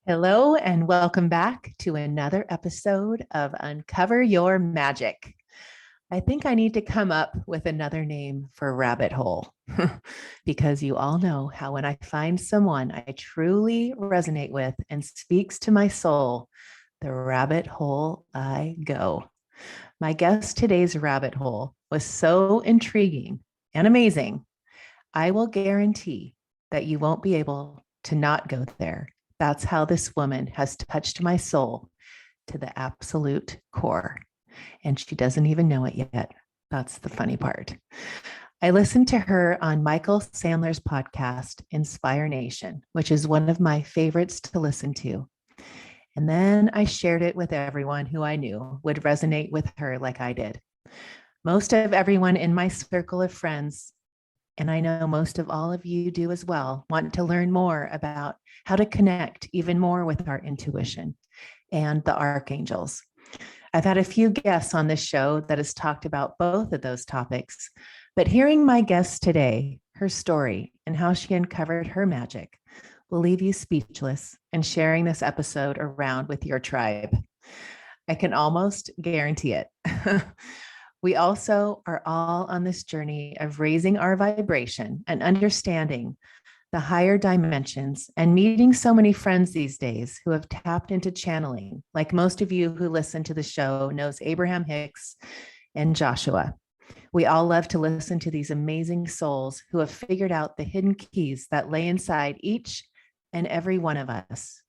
Hello, and welcome back to another episode of Uncover Your Magic. I think I need to come up with another name for rabbit hole because you all know how when I find someone I truly resonate with and speaks to my soul, the rabbit hole I go. My guest today's rabbit hole was so intriguing and amazing. I will guarantee that you won't be able to not go there. That's how this woman has touched my soul to the absolute core. And she doesn't even know it yet. That's the funny part. I listened to her on Michael Sandler's podcast, Inspire Nation, which is one of my favorites to listen to. And then I shared it with everyone who I knew would resonate with her like I did. Most of everyone in my circle of friends, and I know most of all of you do as well, want to learn more about how to connect even more with our intuition and the archangels. I've had a few guests on this show that has talked about both of those topics, but hearing my guest today, her story, and how she uncovered her magic will leave you speechless and sharing this episode around with your tribe. I can almost guarantee it. We also are all on this journey of raising our vibration and understanding the higher dimensions and meeting so many friends these days who have tapped into channeling. Like most of you who listen to the show knows Abraham Hicks and Joshua. We all love to listen to these amazing souls who have figured out the hidden keys that lay inside each and every one of us.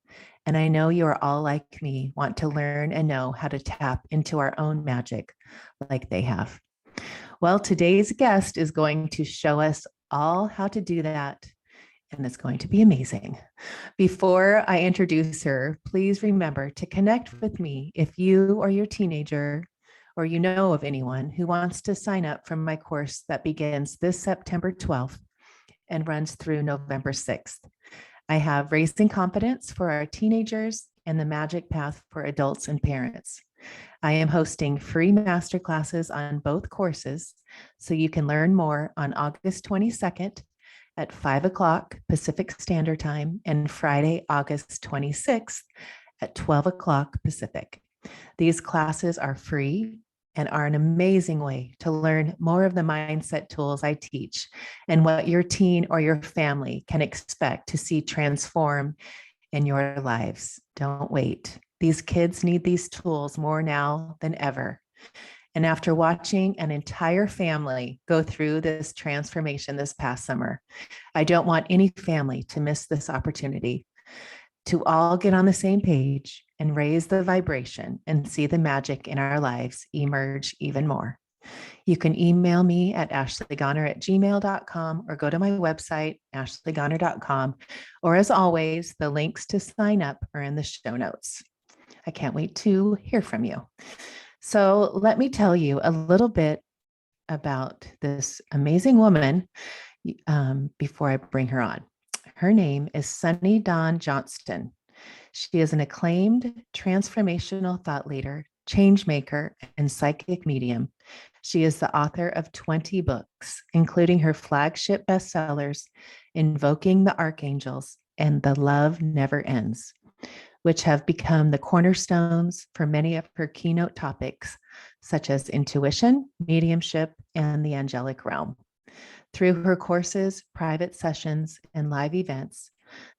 And I know you are all like me, want to learn and know how to tap into our own magic like they have. Well, today's guest is going to show us all how to do that, and it's going to be amazing. Before I introduce her, please remember to connect with me if you or your teenager or you know of anyone who wants to sign up for my course that begins this September 12th and runs through November 6th. I have Raising Confidence for our teenagers and the Magic Path for adults and parents. I am hosting free masterclasses on both courses, so you can learn more on August 22nd at 5 o'clock Pacific Standard Time and Friday, August 26th at 12 o'clock Pacific. These classes are free and are an amazing way to learn more of the mindset tools I teach and what your teen or your family can expect to see transform in your lives. Don't wait. These kids need these tools more now than ever. And after watching an entire family go through this transformation this past summer, I don't want any family to miss this opportunity to all get on the same page and raise the vibration and see the magic in our lives emerge even more. You can email me at ashleygoner@gmail.com or go to my website, ashleygoner.com. Or as always, the links to sign up are in the show notes. I can't wait to hear from you. So let me tell you a little bit about this amazing woman before I bring her on. Her name is Sunny Dawn Johnston. She is an acclaimed transformational thought leader, change maker, and psychic medium. She is the author of 20 books, including her flagship bestsellers, Invoking the Archangels and The Love Never Ends, which have become the cornerstones for many of her keynote topics, such as intuition, mediumship, and the angelic realm. Through her courses, private sessions, and live events,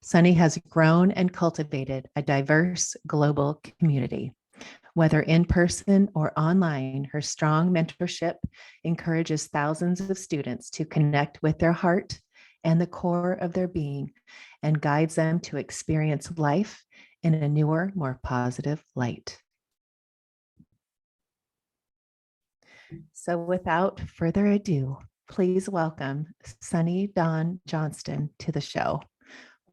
Sunny has grown and cultivated a diverse global community. Whether in person or online, her strong mentorship encourages thousands of students to connect with their heart and the core of their being and guides them to experience life in a newer, more positive light. So without further ado, please welcome Sunny Dawn Johnston to the show.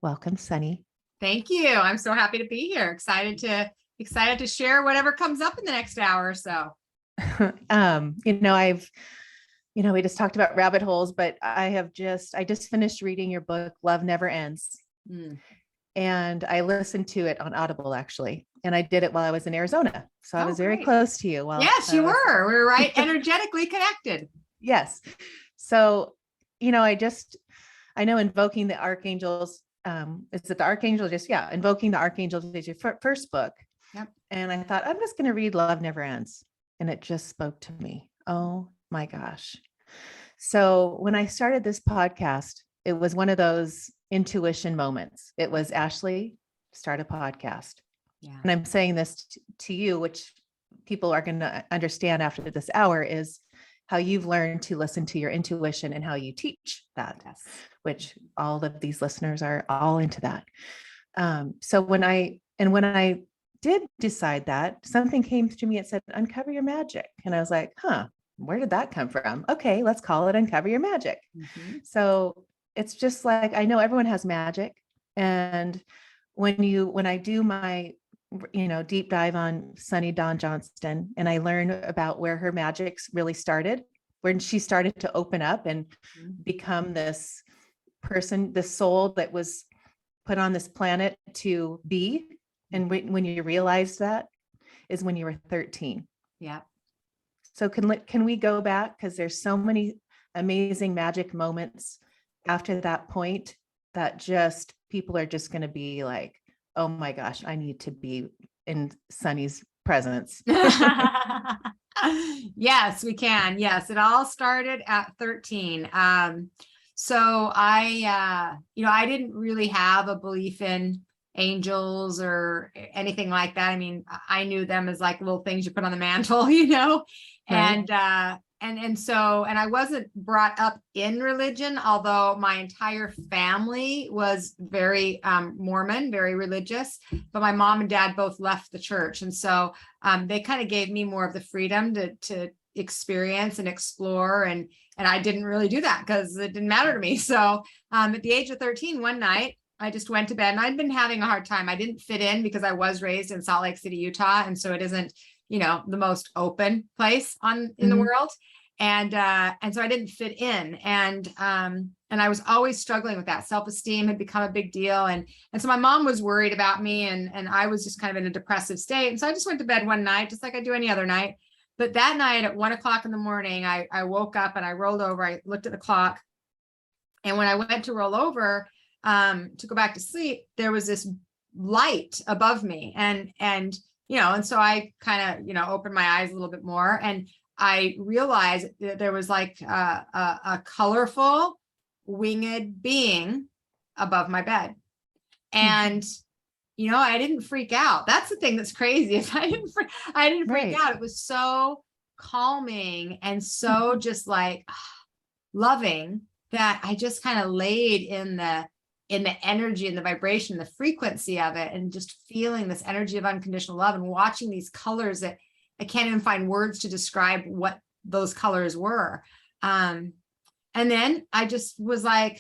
Welcome, Sunny. Thank you. I'm so happy to be here. Excited to share whatever comes up in the next hour or so. We just talked about rabbit holes, but I just finished reading your book, Love Never Ends. And I listened to it on Audible, actually. And I did it while I was in Arizona. So I was very close to you. Yes, you were. We were right energetically connected. Yes. So, I know Invoking the Archangels, is it the Archangel? Just, yeah, Invoking the Archangel is your first book. Yep. And I thought, I'm just going to read Love Never Ends. And it just spoke to me. Oh my gosh. So when I started this podcast, it was one of those intuition moments. It was, Ashley, start a podcast. Yeah. And I'm saying this to you, which people are going to understand after this hour, is how you've learned to listen to your intuition and how you teach that, Yes. which all of these listeners are all into that. So when I did decide that, something came to me, it said, uncover your magic. And I was like, where did that come from? Okay, let's call it Uncover Your Magic. Mm-hmm. So it's just like, I know everyone has magic. And when I do my, deep dive on Sunny Dawn Johnston, and I learn about where her magic really started, when she started to open up and become this person, this soul that was put on this planet to be. And when you realize that is when you were 13. Yeah. So can we go back? Because there's so many amazing magic moments after that point that just people are just going to be like, oh my gosh, I need to be in Sunny's presence. Yes, we can. Yes, it all started at 13. So I didn't really have a belief in angels or anything like that. I mean, I knew them as like little things you put on the mantle, Right. and I wasn't brought up in religion, although my entire family was very Mormon, very religious, but my mom and dad both left the church. And so they kind of gave me more of the freedom to experience and explore. And I didn't really do that because it didn't matter to me. So at the age of 13, one night, I just went to bed and I'd been having a hard time. I didn't fit in because I was raised in Salt Lake City, Utah. And so it isn't, the most open place in the world. And so I didn't fit in. And I was always struggling with that. Self-esteem had become a big deal. And so my mom was worried about me and I was just kind of in a depressive state. And so I just went to bed one night, just like I do any other night. But that night at 1:00 in the morning, I woke up and I rolled over. I looked at the clock. And when I went to roll over, to go back to sleep, there was this light above me. And so I kind of, opened my eyes a little bit more and I realized that there was like a colorful winged being above my bed. And, I didn't freak out. That's the thing that's crazy. If I didn't freak out. It was so calming and so just like loving that I just kind of laid in the energy and the vibration, the frequency of it, and just feeling this energy of unconditional love and watching these colors that I can't even find words to describe what those colors were. And then I just was like,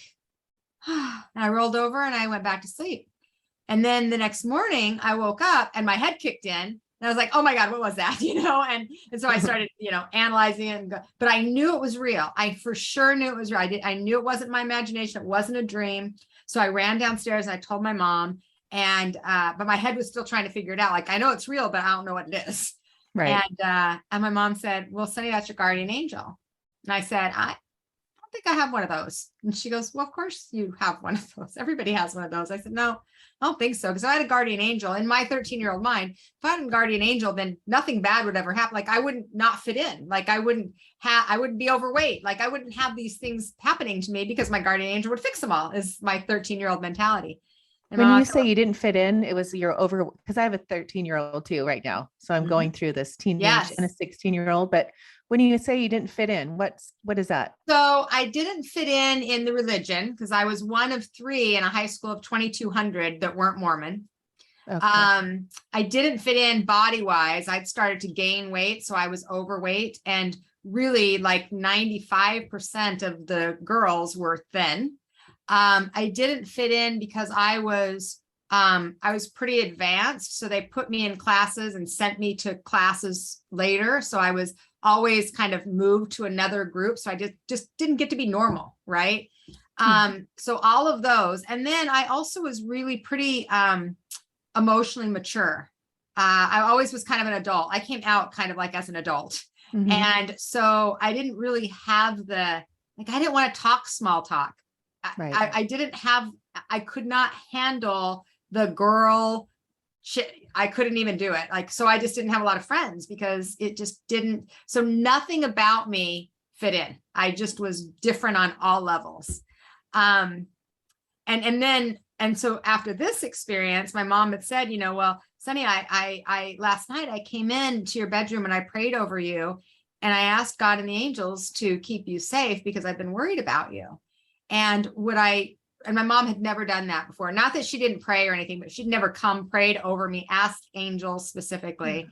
and I rolled over and I went back to sleep. And then the next morning I woke up and my head kicked in and I was like, oh my God, what was that? And so I started, analyzing it, but I knew it was real. I for sure knew it was real. I knew it wasn't my imagination. It wasn't a dream. So I ran downstairs and I told my mom but my head was still trying to figure it out. Like, I know it's real, but I don't know what it is. Right. And my mom said, well, Sunny, that's your guardian angel. And I said, I don't think I have one of those. And she goes, well, of course you have one of those. Everybody has one of those. I said, no, I don't think so. Because I had a guardian angel in my 13-year-old mind. If I had a guardian angel, then nothing bad would ever happen. Like I wouldn't not fit in. Like I wouldn't be overweight. Like I wouldn't have these things happening to me because my guardian angel would fix them all, is my 13-year-old mentality. And when you say you didn't fit in, it was because I have a 13-year-old too right now. So I'm going through this teenage and a 16-year-old. But when you say you didn't fit in, what is that? So I didn't fit in the religion because I was one of 3 in a high school of 2,200 that weren't Mormon. Okay. I didn't fit in body wise. I'd started to gain weight. So I was overweight and really like 95% of the girls were thin. I didn't fit in because I was pretty advanced. So they put me in classes and sent me to classes later. So I was always kind of moved to another group. So I just didn't get to be normal. Right. So all of those. And then I also was really pretty, emotionally mature. I always was kind of an adult. I came out kind of like as an adult. And so I didn't really have I didn't want to talk small talk. Right. I didn't have I could not handle the girl shit. I couldn't even do it. Like, so I just didn't have a lot of friends because it just didn't, so nothing about me fit in. I just was different on all levels. And so after this experience, my mom had said, you know, well, Sonny, I last night I came into your bedroom and I prayed over you and I asked God and the angels to keep you safe because I've been worried about you. And my mom had never done that before. Not that she didn't pray or anything, but she'd never prayed over me, asked angels specifically.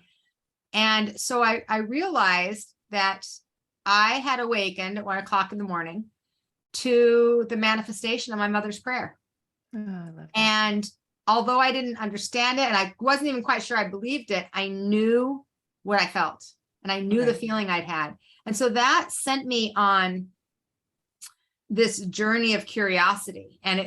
And so I realized that I had awakened at 1 o'clock in the morning to the manifestation of my mother's prayer. Oh, I love that. And although I didn't understand it, and I wasn't even quite sure I believed it, I knew what I felt and I knew the feeling I'd had. And so that sent me on this journey of curiosity. And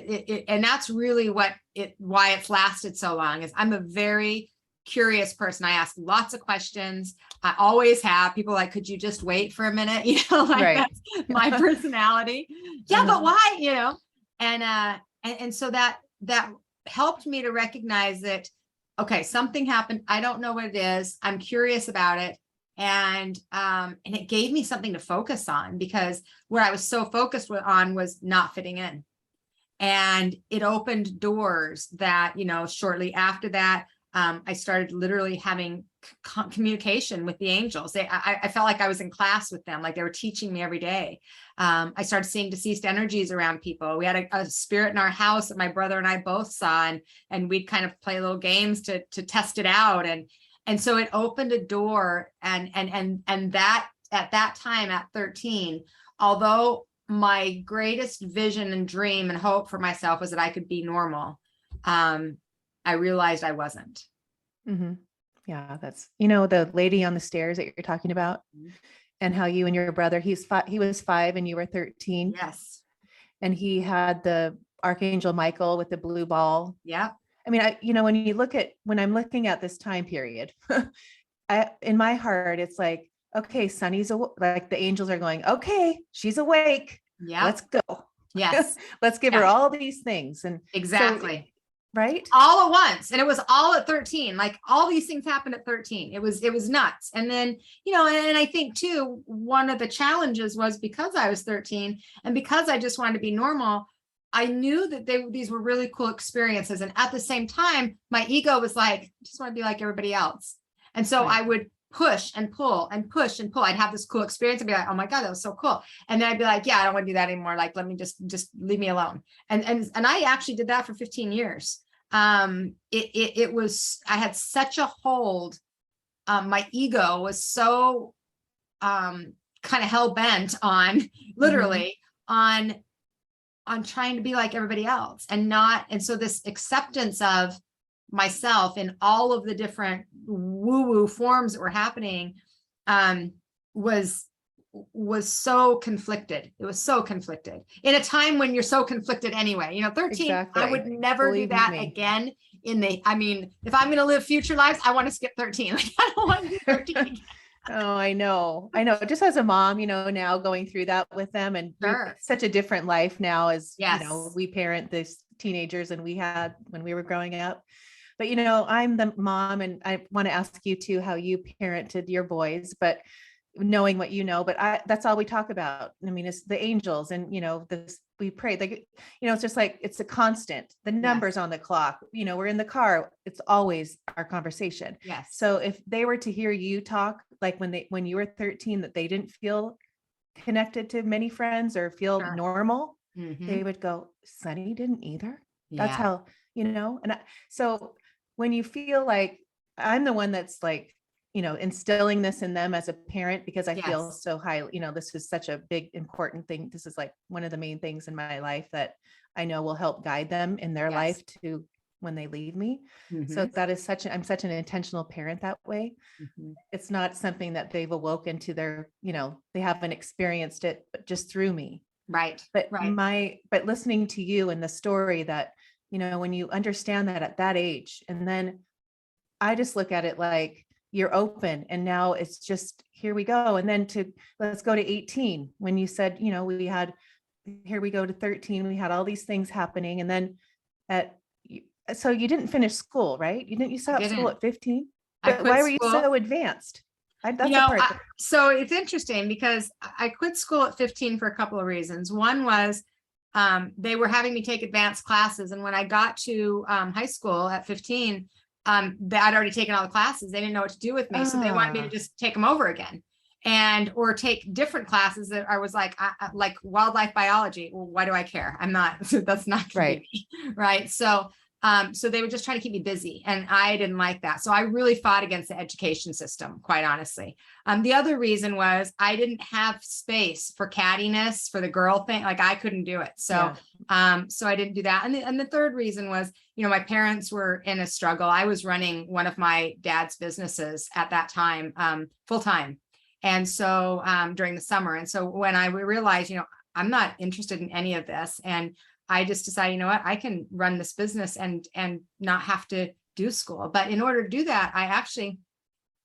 and that's really why it's lasted so long. Is I'm a very curious person. I ask lots of questions. I always have. People like, could you just wait for a minute? You know, like that's my personality. Yeah, but why? You know, and so that helped me to recognize that, okay, something happened. I don't know what it is. I'm curious about it. And it gave me something to focus on, because where I was so focused on was not fitting in. And it opened doors that, you know, shortly after that, I started literally having communication with the angels. I felt like I was in class with them, like they were teaching me every day. I started seeing deceased energies around people. We had a spirit in our house that my brother and I both saw, and we'd kind of play little games to test it out. And so it opened a door, and that at that time at 13, although my greatest vision and dream and hope for myself was that I could be normal, I realized I wasn't. Mm-hmm. Yeah, that's, you know, the lady on the stairs that you're talking about, and how you and your brother, he was 5 and you were 13. Yes. And he had the Archangel Michael with the blue ball. Yeah. I mean, you know, when I'm looking at this time period, in my heart, it's like, okay, Sonny's like the angels are going, okay, she's awake. Yeah. Let's go. Yes. Let's give her all these things. And exactly. So, right. All at once. And it was all at 13. Like all these things happened at 13. It was nuts. And then, you know, and I think too, one of the challenges was because I was 13 and because I just wanted to be normal, I knew that these were really cool experiences. And at the same time, my ego was like, I just want to be like everybody else. And so I would push and pull and push and pull. I'd have this cool experience and be like, oh my God, that was so cool. And then I'd be like, yeah, I don't want to do that anymore. Like, let me just leave me alone. And I actually did that for 15 years. It was, I had such a hold. My ego was so kind of hell bent on literally on trying to be like everybody else and so this acceptance of myself in all of the different woo-woo forms that were happening was so conflicted. It was so conflicted in a time when you're so conflicted anyway. You know, 13, exactly. I would never do that again I mean, if I'm going to live future lives, I want to skip 13. Like, I don't want to do 13 again. Oh, I know. Just as a mom, you know, now going through that with them, and it's such a different life now as, you know, we parent these teenagers and we had when we were growing up. But, you know, I'm the mom and I want to ask you too, how you parented your boys, but knowing what you know, but that's all we talk about. I mean, it's the angels and, you know, we pray, like, you know, it's just like, it's a constant, the numbers on the clock, you know, we're in the car, it's always our conversation. Yes. So if they were to hear you talk, like when you were 13, that they didn't feel connected to many friends or feel normal, they would go, Sonny didn't either. That's how, you know, and so when you feel like I'm the one that's like, you know, instilling this in them as a parent, because I feel so high, you know, this is such a big, important thing. This is like one of the main things in my life that I know will help guide them in their life to when they leave me. So that is I'm such an intentional parent that way. It's not something that they've awoken to their, you know, they haven't experienced it, but just through me. Right. But but listening to you and the story that, you know, when you understand that at that age, and then I just look at it like, you're open and now it's just, here we go. And then let's go to 18 when you said, you know, here we go to 13, we had all these things happening. And then at, so you didn't finish school, right? You stopped school Didn't. at 15, I but quit why were you school. so advanced? That's the part. So it's interesting because I quit school at 15 for a couple of reasons. One was they were having me take advanced classes. And when I got to high school at 15, I'd already taken all the classes. They didn't know what to do with me. So they wanted me to just take them over again or take different classes that I was like wildlife biology. Well, why do I care? I'm not, that's not right. me, right? So they were just trying to keep me busy and I didn't like that. So I really fought against the education system, quite honestly. The other reason was I didn't have space for cattiness, for the girl thing. Like I couldn't do it. So, so I didn't do that. And the third reason was, my parents were in a struggle. I was running one of my dad's businesses at that time, full time. And so during the summer. And so when I realized, I'm not interested in any of this. And I just decided, you know what, I can run this business and not have to do school. But in order to do that, I actually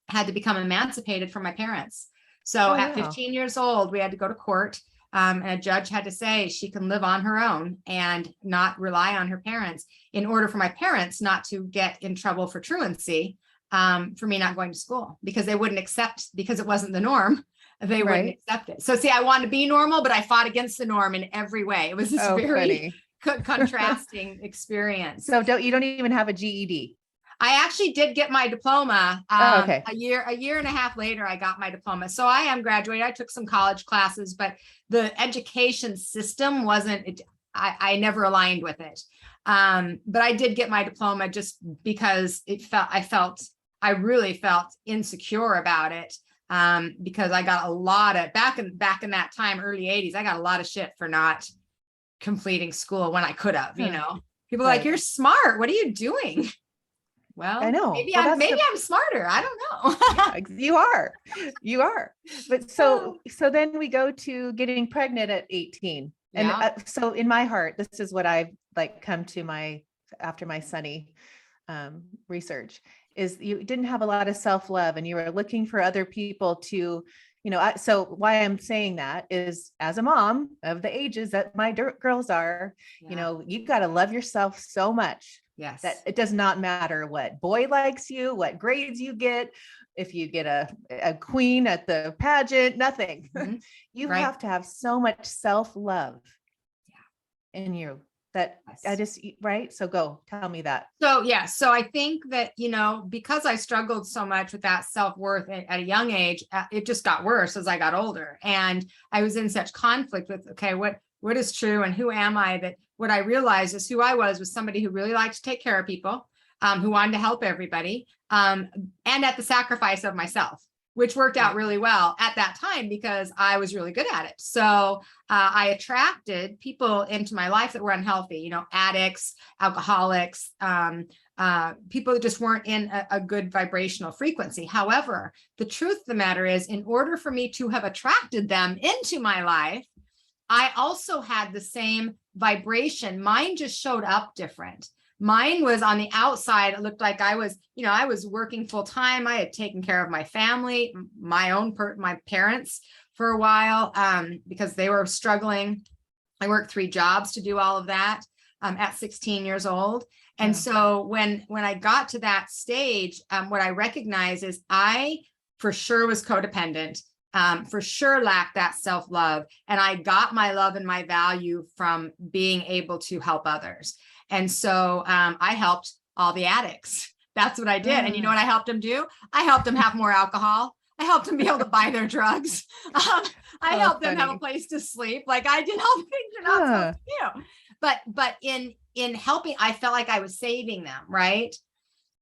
had to become emancipated from my parents. So at 15 years old, we had to go to court. And a judge had to say she can live on her own and not rely on her parents in order for my parents not to get in trouble for truancy for me not going to school because they wouldn't accept, because it wasn't the norm. They wouldn't accept it. So see, I wanted to be normal, but I fought against the norm in every way. It was this very contrasting experience. So you don't even have a GED? I actually did get my diploma a year and a half later. I got my diploma. So I am graduated. I took some college classes, but the education system wasn't, I never aligned with it. But I did get my diploma just because I really felt insecure about it. Because I got a lot of back in that time, early 80s, I got a lot of shit for not completing school when I could have, people are like, you're smart. What are you doing? Well, I know. Maybe I'm smarter. I don't know. You are. But so then we go to getting pregnant at 18. And so in my heart, this is what I've come to after my Sunny research is you didn't have a lot of self-love and you were looking for other people to, so why I'm saying that is as a mom of the ages that my girls are, you've got to love yourself so much. Yes. That it does not matter what boy likes you, what grades you get, if you get a queen at the pageant, nothing. Mm-hmm. You have to have so much self-love in you. That I just, right? So go tell me that. So I think that, because I struggled so much with that self-worth at a young age, it just got worse as I got older. And I was in such conflict with, okay, what is true and who am I? That what I realized is who I was somebody who really liked to take care of people, who wanted to help everybody, and at the sacrifice of myself, which worked out really well at that time because I was really good at it. So I attracted people into my life that were unhealthy, addicts, alcoholics, people that just weren't in a good vibrational frequency. However, the truth of the matter is, in order for me to have attracted them into my life, I also had the same vibration. Mine just showed up different. Mine was on the outside. It looked like I was working full time. I had taken care of my family, my parents for a while, because they were struggling. I worked 3 jobs to do all of that, at 16 years old. And so when I got to that stage, what I recognized is I for sure was codependent, for sure lacked that self-love. And I got my love and my value from being able to help others. And so I helped all the addicts. That's what I did. And you know what I helped them do? I helped them have more alcohol. I helped them be able to buy their drugs. I helped them have a place to sleep. Like I did all the things you're not supposed to do. But in helping, I felt like I was saving them, right?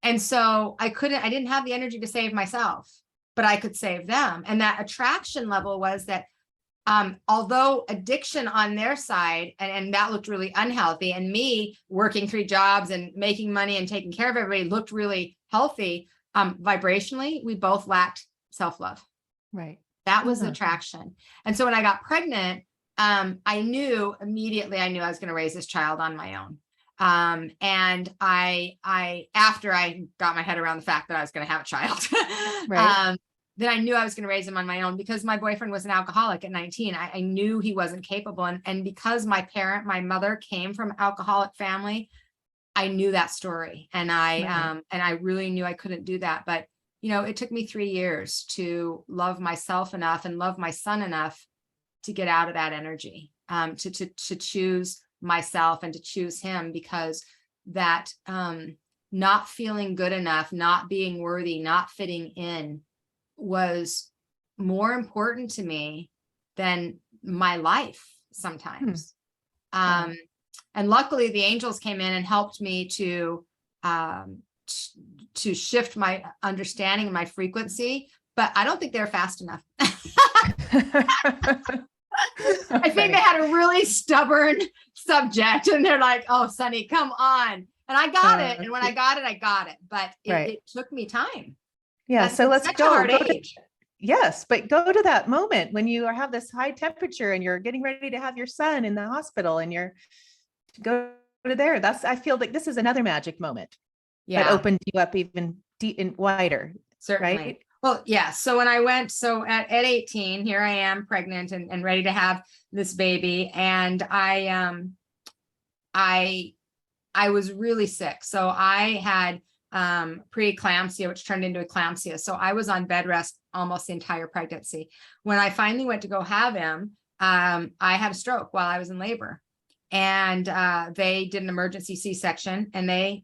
And so I didn't have the energy to save myself, but I could save them. And that attraction level was that although addiction on their side, and that looked really unhealthy, and me working 3 jobs and making money and taking care of everybody looked really healthy, vibrationally, we both lacked self-love. Right. That was attraction. And so when I got pregnant, I knew immediately I was going to raise this child on my own. And I after I got my head around the fact that I was going to have a child, right. Then I knew I was going to raise him on my own because my boyfriend was an alcoholic at 19. I knew he wasn't capable. And because my mother came from an alcoholic family, I knew that story, and Right. I really knew I couldn't do that. But, it took me 3 years to love myself enough and love my son enough to get out of that energy, to choose myself and to choose him, because that, not feeling good enough, not being worthy, not fitting in was more important to me than my life sometimes. Wow. And luckily the angels came in and helped me um, to shift my understanding and my frequency, but I don't think they're fast enough. I think they had a really stubborn subject, and they're like, "Oh, Sonny, come on." And I got it. And when I got it, I got it. But Right. it took me time. Yeah. That's So let's such a hard age. yes, but go to that moment when you have this high temperature and you're getting ready to have your son in the hospital, and you're go to there. I feel like this is another magic moment that Yeah, opened you up even deep and wider, certainly. right? Well, yeah. So when I went, so at 18, here I am pregnant and ready to have this baby. And I was really sick. So I had preeclampsia, which turned into eclampsia. So I was on bed rest almost the entire pregnancy. When I finally went to go have him, I had a stroke while I was in labor. And they did an emergency C-section, and they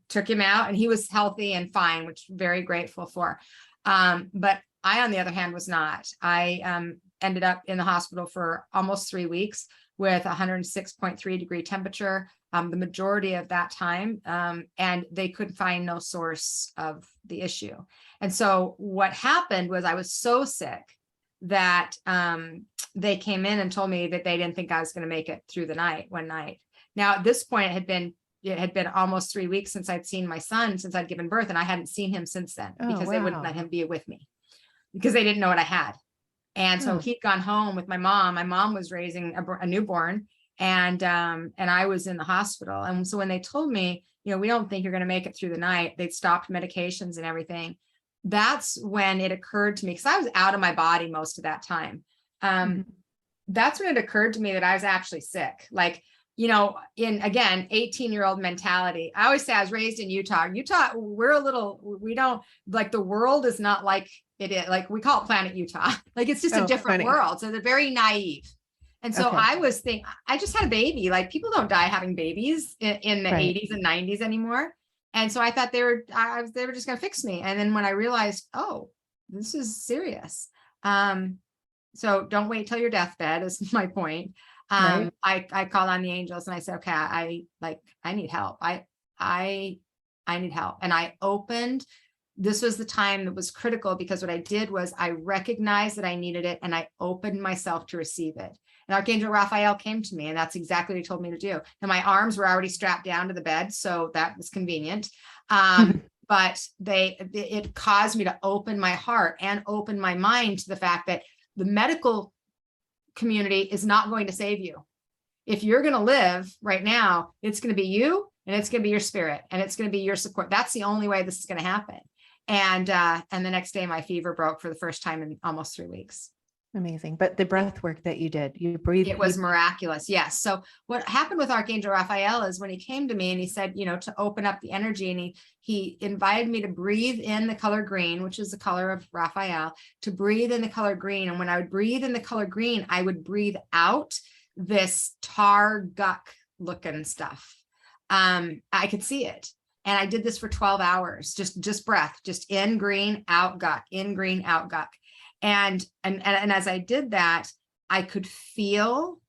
took him out, and he was healthy and fine, which I'm very grateful for. But I, on the other hand, was not. I ended up in the hospital for almost 3 weeks with 106.3 degree temperature, the majority of that time. And they could find no source of the issue. And so what happened was, I was so sick that they came in and told me that they didn't think I was going to make it through the night one night. Now, at this point, it had been almost 3 weeks since I'd seen my son, since I'd given birth, and I hadn't seen him since then, because they wouldn't let him be with me because they didn't know what I had. And so he'd gone home with my mom. My mom was raising a newborn, and I was in the hospital. And so when they told me, we don't think you're going to make it through the night, they'd stopped medications and everything. That's when it occurred to me, because I was out of my body most of that time. That's when it occurred to me that I was actually sick. Like, in, again, 18-year-old mentality. I always say I was raised in Utah. We don't, like, the world is not like it is. Like, we call it planet Utah. Like, it's just a different world. So they're very naive. And so I was thinking, I just had a baby. Like, people don't die having babies in the 80s and 90s anymore. And so I thought they were just going to fix me. And then when I realized, oh, this is serious. So don't wait till your deathbed is my point. I called on the angels and I said, okay, I need help. I need help. And this was the time that was critical, because what I did was I recognized that I needed it, and I opened myself to receive it. And Archangel Raphael came to me, and that's exactly what he told me to do. And my arms were already strapped down to the bed, so that was convenient. But it caused me to open my heart and open my mind to the fact that the medical community is not going to save you. If you're going to live right now, it's going to be you, and it's going to be your spirit, and it's going to be your support. That's the only way this is going to happen. And the next day my fever broke for the first time in almost 3 weeks. Amazing. But the breath work that you did, you breathed. It was miraculous. Yes. So what happened with Archangel Raphael is, when he came to me and he said, to open up the energy, and he invited me to breathe in the color green, which is the color of Raphael, to breathe in the color green. And when I would breathe in the color green, I would breathe out this tar guck looking stuff. I could see it. And I did this for 12 hours, just breath, just in green, out guck, in green, out guck. And as I did that, I could feel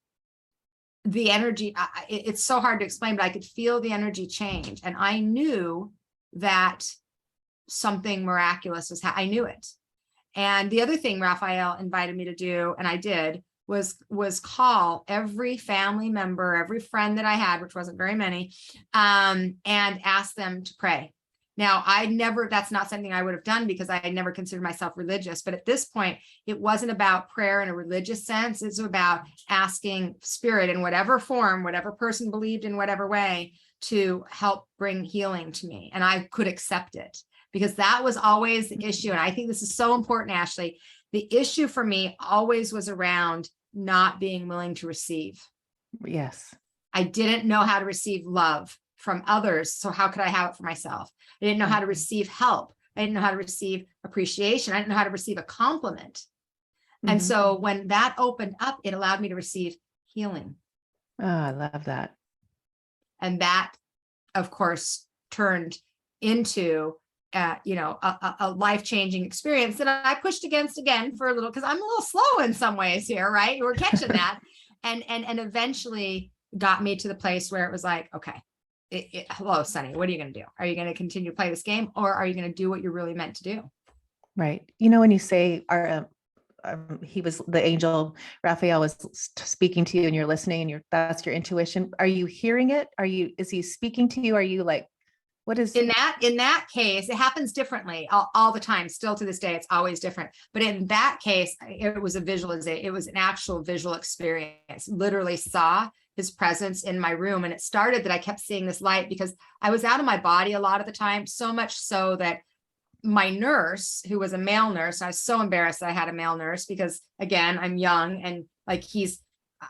the energy. It's so hard to explain, but I could feel the energy change. And I knew that something miraculous was I knew it. And the other thing Raphael invited me to do, and I did, was call every family member, every friend that I had, which wasn't very many, and ask them to pray. Now, that's not something I would have done, because I had never considered myself religious. But at this point, it wasn't about prayer in a religious sense. It's about asking spirit, in whatever form, whatever person believed in whatever way, to help bring healing to me. And I could accept it, because that was always the issue. And I think this is so important, Ashley. The issue for me always was around not being willing to receive. Yes. I didn't know how to receive love. from others. So how could I have it for myself? I didn't know how to receive help. I didn't know how to receive appreciation. I didn't know how to receive a compliment. And so when that opened up, it allowed me to receive healing. Oh, I love that. And that, of course, turned into, a life-changing experience that I pushed against again for a little, because I'm a little slow in some ways here, right? We're catching that. And eventually got me to the place where it was like, okay, hello, Sunny, what are you going to do? Are you going to continue to play this game, or are you going to do what you're really meant to do? Right. When you say he was the angel, Raphael was speaking to you and you're listening and that's your intuition. Are you hearing it? Is he speaking to you? Are you like, what is in that case, it happens differently all the time. Still to this day, it's always different. But in that case, it was a visualization. It was an actual visual experience. Literally saw his presence in my room. And it started that I kept seeing this light because I was out of my body a lot of the time, so much so that my nurse, who was a male nurse, I was so embarrassed that I had a male nurse because, again, I'm young and like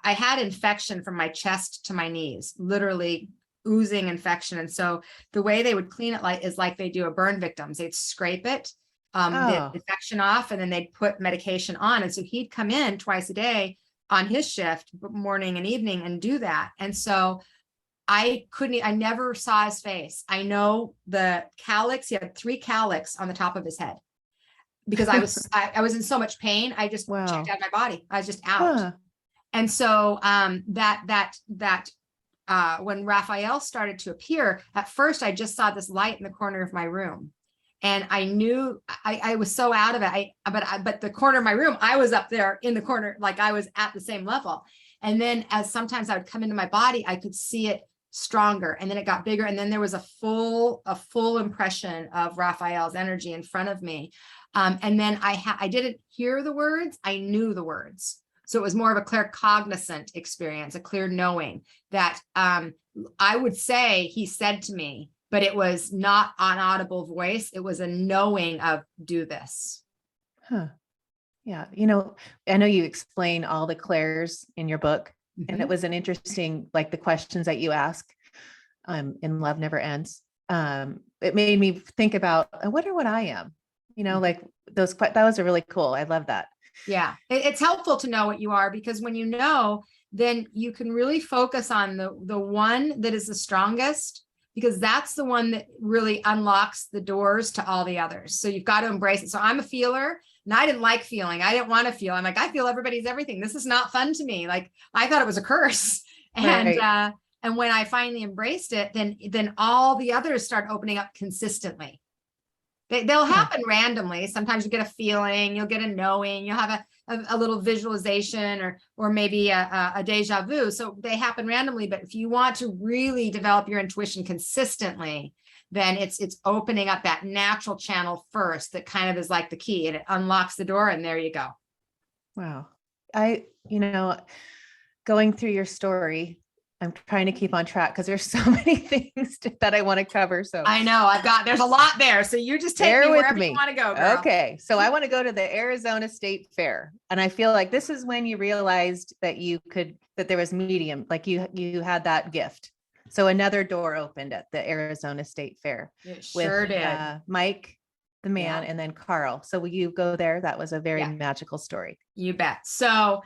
I had infection from my chest to my knees, literally oozing infection. And so the way they would clean it is like they do a burn victims. They'd scrape it, the infection off, and then they'd put medication on. And so he'd come in twice a day on his shift, morning and evening, and do that. And so I never saw his face. I know the calyx, he had 3 calyx on the top of his head because I was in so much pain. I just checked out of my body. I was just out. And so when Raphael started to appear, at first I just saw this light in the corner of my room. And I knew I was so out of it. But the corner of my room, I was up there in the corner, like I was at the same level. And then as sometimes I would come into my body, I could see it stronger, and then it got bigger, and then there was a full impression of Raphael's energy in front of me, and then I didn't hear the words, I knew the words. So it was more of a clear cognizant experience, a clear knowing that I would say he said to me, but it was not an audible voice. It was a knowing of do this. Yeah, I know you explain all the clairs in your book. And it was an interesting, like the questions that you ask in Love Never Ends. It made me think about, I wonder what I am, like that was a really cool. I love that. Yeah. It's helpful to know what you are, because when you know, then you can really focus on the one that is the strongest, because that's the one that really unlocks the doors to all the others. So you've got to embrace it. So I'm a feeler. And I didn't like feeling. I didn't want to feel. I'm like, I feel everybody's everything. This is not fun to me. Like I thought it was a curse. And right. And when I finally embraced it, then all the others start opening up consistently. They'll happen randomly. Sometimes you get a feeling, you'll get a knowing, you'll have a little visualization or maybe a deja vu. So they happen randomly. But if you want to really develop your intuition consistently, then it's opening up that natural channel first. That kind of is like the key, and it unlocks the door, and there you go. Wow. Going through your story, I'm trying to keep on track because there's so many things that I want to cover. So I know there's a lot there. So you just take me wherever you want to go, girl. Okay. So I want to go to the Arizona State Fair. And I feel like this is when you realized that that there was medium, like you had that gift. So another door opened at the Arizona State Fair. It sure did. Mike, the man, and then Carl. So will you go there? That was a very magical story. You bet. So,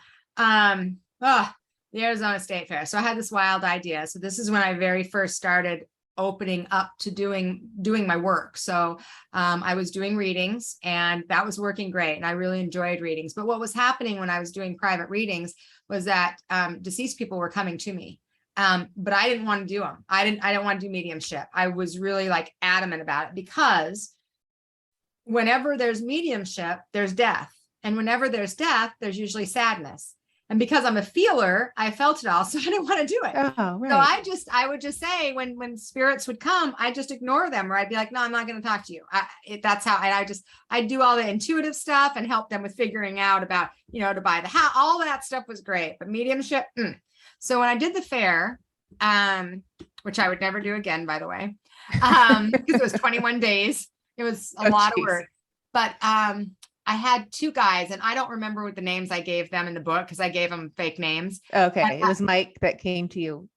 the Arizona State Fair. So I had this wild idea. So this is when I very first started opening up to doing my work. So I was doing readings, and that was working great. And I really enjoyed readings. But what was happening when I was doing private readings was that deceased people were coming to me. But I didn't want to do them. I didn't want to do mediumship. I was really like adamant about it, because whenever there's mediumship, there's death. And whenever there's death, there's usually sadness. And because I'm a feeler, I felt it all. So I didn't want to do it. Oh, right. So I would just say when spirits would come, I just ignore them, or I'd be like, no, I'm not going to talk to you. That's how I do all the intuitive stuff and help them with figuring out about, to buy the house. All that stuff was great, but mediumship. So when I did the fair, which I would never do again, by the way, because it was 21 days. It was a lot of work, but I had 2 guys, and I don't remember what the names I gave them in the book, because I gave them fake names. Okay. It was Mike that came to you.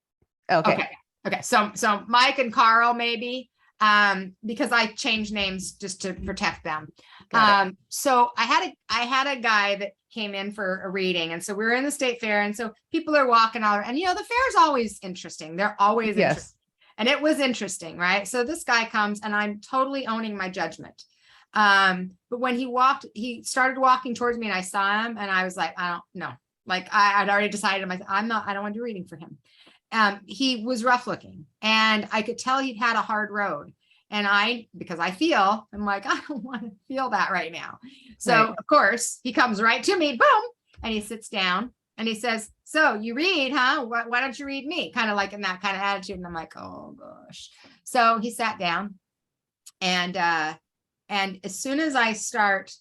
Okay. Okay, so Mike and Carl maybe, because I changed names just to protect them. So I had a guy that came in for a reading, and so we were in the state fair, and so people are walking all around, and the fair's always interesting. They're always interesting. And it was interesting, right? So this guy comes, and I'm totally owning my judgment. But when he started walking towards me, and I saw him, and I was like, I don't know. Like I'd already decided, I don't want to do reading for him. He was rough looking, and I could tell he'd had a hard road. And because I'm like, I don't want to feel that right now. So of course he comes right to me, boom, and he sits down and he says, so you read, huh? Why don't you read me? Kind of like in that kind of attitude. And I'm like, oh gosh. So he sat down, and as soon as I start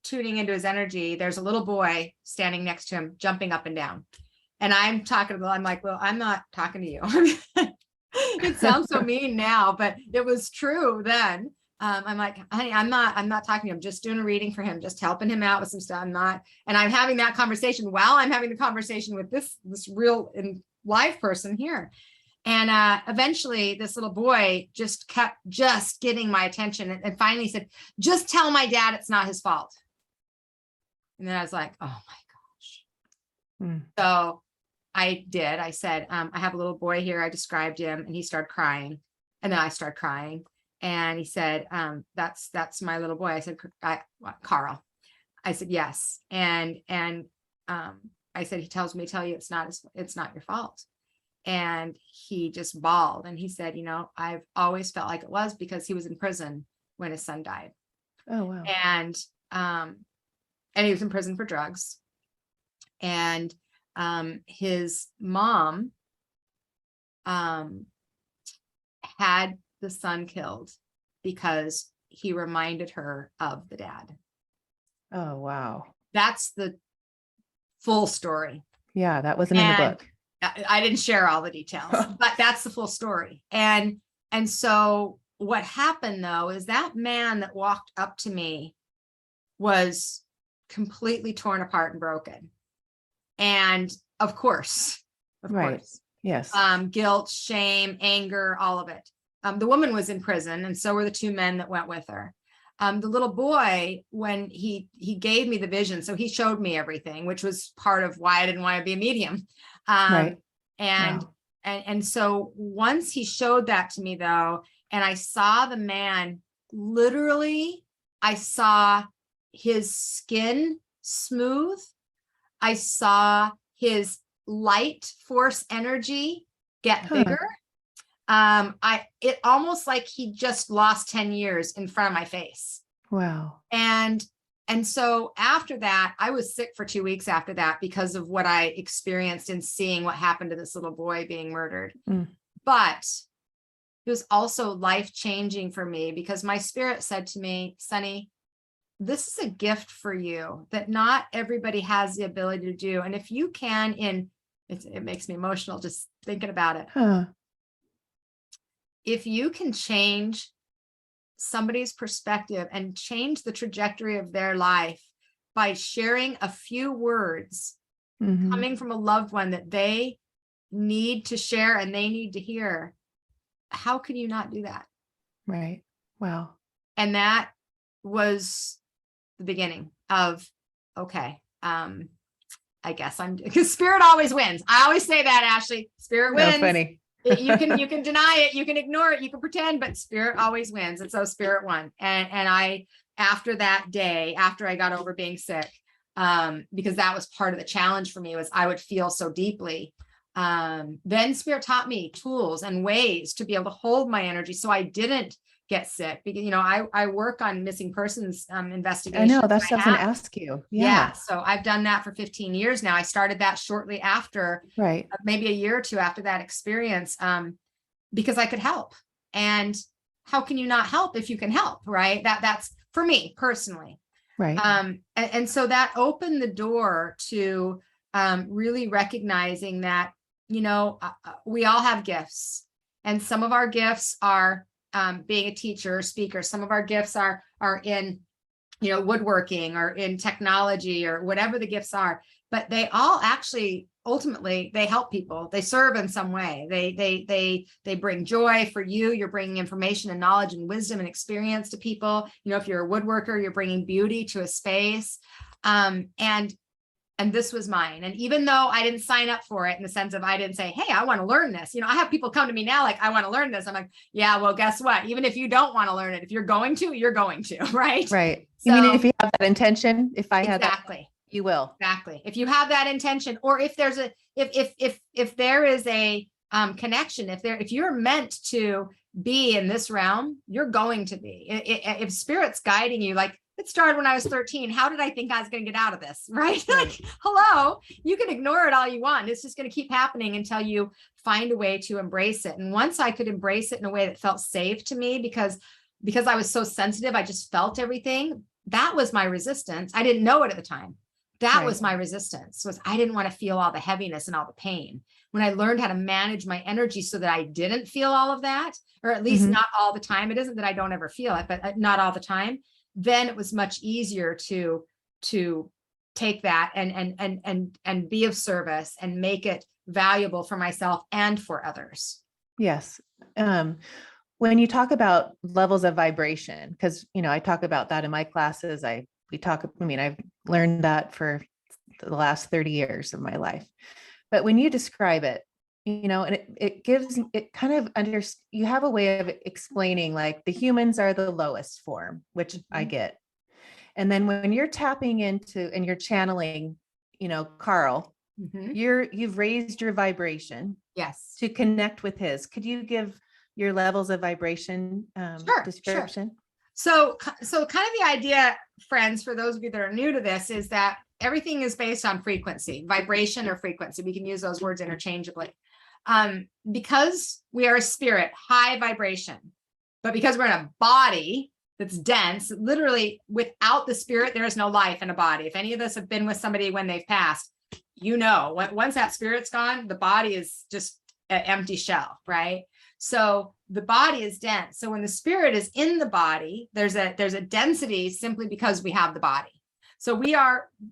tuning into his energy, there's a little boy standing next to him, jumping up and down. And I'm like, well, I'm not talking to you. It sounds so mean now, but it was true then. I'm like, honey, I'm not talking to him. I'm just doing a reading for him, just helping him out with some stuff. And I'm having that conversation while I'm having the conversation with this real and live person here. And eventually this little boy just kept getting my attention, and finally said, just tell my dad it's not his fault. And then I was like, oh my gosh. So I did. I said, I have a little boy here. I described him, and he started crying. And then I started crying. And he said, that's my little boy. I said, Carl. I said, yes. And I said, he tells me to tell you it's not your fault. And he just bawled. And he said, I've always felt like it was, because he was in prison when his son died. Oh, wow. And he was in prison for drugs. And his mom had the son killed because he reminded her of the dad. Oh, wow. That's the full story. Yeah, that wasn't in the book. I didn't share all the details, but that's the full story. And so what happened though is that man that walked up to me was completely torn apart and broken. And of course, yes, guilt, shame, anger, all of it. The woman was in prison, and so were the two men that went with her. The little boy, when he gave me the vision, so he showed me everything, which was part of why I didn't want to be a medium. And so once he showed that to me though, and I saw the man, literally, I saw his skin smooth. I saw his light force energy get bigger. It almost like he just lost 10 years in front of my face. Wow. And so after that, I was sick for 2 weeks after that because of what I experienced in seeing what happened to this little boy being murdered. But it was also life-changing for me, because my spirit said to me, Sunny, this is a gift for you that not everybody has the ability to do. And if you can, it makes me emotional just thinking about it. If you can change somebody's perspective and change the trajectory of their life by sharing a few words coming from a loved one that they need to share and they need to hear, how can you not do that? Right. Wow. And that was the beginning of, okay, I guess because spirit always wins. I always say that, Ashley. Spirit wins. Funny. You can deny it, you can ignore it, you can pretend, but spirit always wins. And so spirit won. And I, after that day, after I got over being sick, because that was part of the challenge for me, was I would feel so deeply. Then spirit taught me tools and ways to be able to hold my energy so I didn't get sick, because I work on missing persons investigation. I know, that's what I was going to ask you. Yeah. So I've done that for 15 years now. I started that shortly after, maybe a year or two after that experience, because I could help. And how can you not help if you can help, right? That's for me personally. Right. And so that opened the door to really recognizing that, we all have gifts, and some of our gifts are being a teacher or speaker. Some of our gifts are in, woodworking or in technology or whatever the gifts are, but they all actually ultimately they help people. They serve in some way. They bring joy for you. You're bringing information and knowledge and wisdom and experience to people. You know, if you're a woodworker, you're bringing beauty to a space. And this was mine. And even though I didn't sign up for it in the sense of, I didn't say, hey, I want to learn this. You know, I have people come to me now, like, I want to learn this. I'm like, yeah, well, guess what? Even if you don't want to learn it, if you're going to, right? Right. So, you mean if you have that intention, if I had that, exactly. you will. Exactly. If you have that intention, or if there's a, if there is a connection, if you're meant to be in this realm, you're going to be. If spirit's guiding you, like, it started when I was 13. How did I think I was going to get out of this? Right? Like, hello, you can ignore it all you want. It's just going to keep happening until you find a way to embrace it. And once I could embrace it in a way that felt safe to me, because I was so sensitive, I just felt everything. That was my resistance. I didn't know it at the time. That was my resistance, was I didn't want to feel all the heaviness and all the pain. When I learned how to manage my energy so that I didn't feel all of that, or at least not all the time. It isn't that I don't ever feel it, but not all the time. Then it was much easier to take that and be of service and make it valuable for myself and for others. Yes. When you talk about levels of vibration, because, you know, I talk about that in my classes, I've learned that for the last 30 years of my life. But when you describe it, you know, and it kind of you have a way of explaining, like, the humans are the lowest form, which I get. And then when you're tapping into and you're channeling, you know, Carl, you've raised your vibration. Yes. To connect with his. Could you give your levels of vibration description? Sure. So kind of the idea, friends, for those of you that are new to this, is that everything is based on frequency, vibration or frequency. We can use those words interchangeably. Because we are a spirit, high vibration, but because we're in a body that's dense, literally without the spirit, there is no life in a body. If any of us have been with somebody when they've passed, you know, once that spirit's gone, the body is just an empty shell, right? So the body is dense. So when the spirit is in the body, there's a density simply because we have the body. So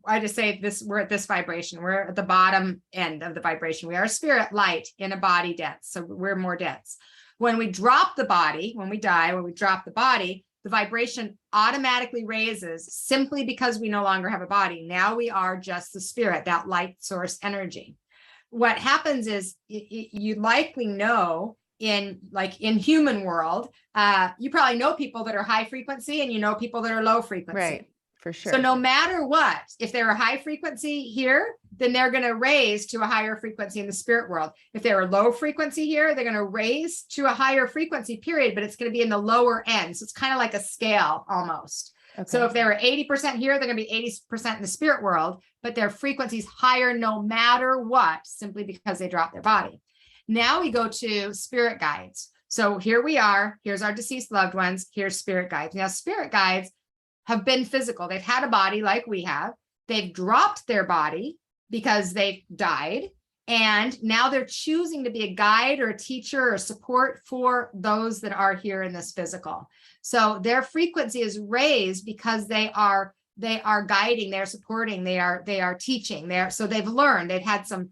I just say this, we're at this vibration. We're at the bottom end of the vibration. We are spirit, light in a body, dense. So we're more dense. When we drop the body, when we die, when we drop the body, the vibration automatically raises simply because we no longer have a body. Now we are just the spirit, that light source energy. What happens is you likely know in human world, you probably know people that are high frequency and you know people that are low frequency. Right. For sure. So no matter what, if they're a high frequency here, then they're going to raise to a higher frequency in the spirit world. If they're a low frequency here, they're going to raise to a higher frequency, period, but it's going to be in the lower end. So it's kind of like a scale almost. Okay. So if they were 80% here, they're going to be 80% in the spirit world, but their frequency's higher no matter what, simply because they dropped their body. Now we go to spirit guides. So here we are. Here's our deceased loved ones. Here's spirit guides. Now, spirit guides have been physical. They've had a body like we have. They've dropped their body because they've died. And now they're choosing to be a guide or a teacher or support for those that are here in this physical. So their frequency is raised because they are guiding, they're supporting, they are teaching. So they've learned, they've had some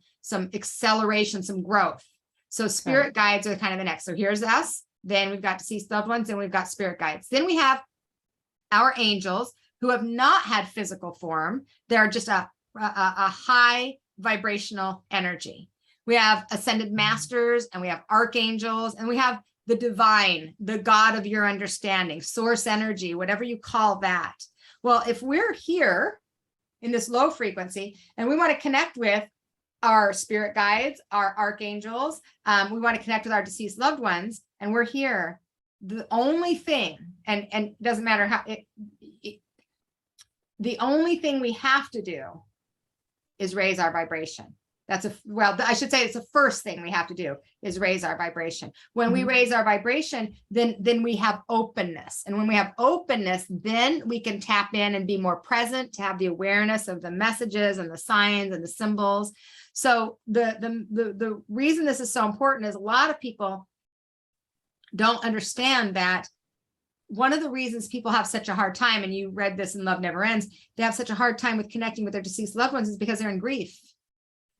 acceleration, some growth. So spirit guides are kind of the next. So here's us. Then we've got deceased loved ones, and we've got spirit guides. Then we have our angels who have not had physical form. They're just a high vibrational energy. We have ascended masters, and we have archangels, and we have the divine, the God of your understanding, source energy, whatever you call that. Well, if we're here in this low frequency and we want to connect with our spirit guides, our archangels, we want to connect with our deceased loved ones, and we're here, the only thing, and it doesn't matter how, the only thing we have to do is raise our vibration. I should say it's the first thing we have to do is raise our vibration. When we raise our vibration, then we have openness. And when we have openness, then we can tap in and be more present, to have the awareness of the messages and the signs and the symbols. So the reason this is so important is a lot of people don't understand that one of the reasons people have such a hard time, and you read this in Love Never Ends, they have such a hard time with connecting with their deceased loved ones, is because they're in grief.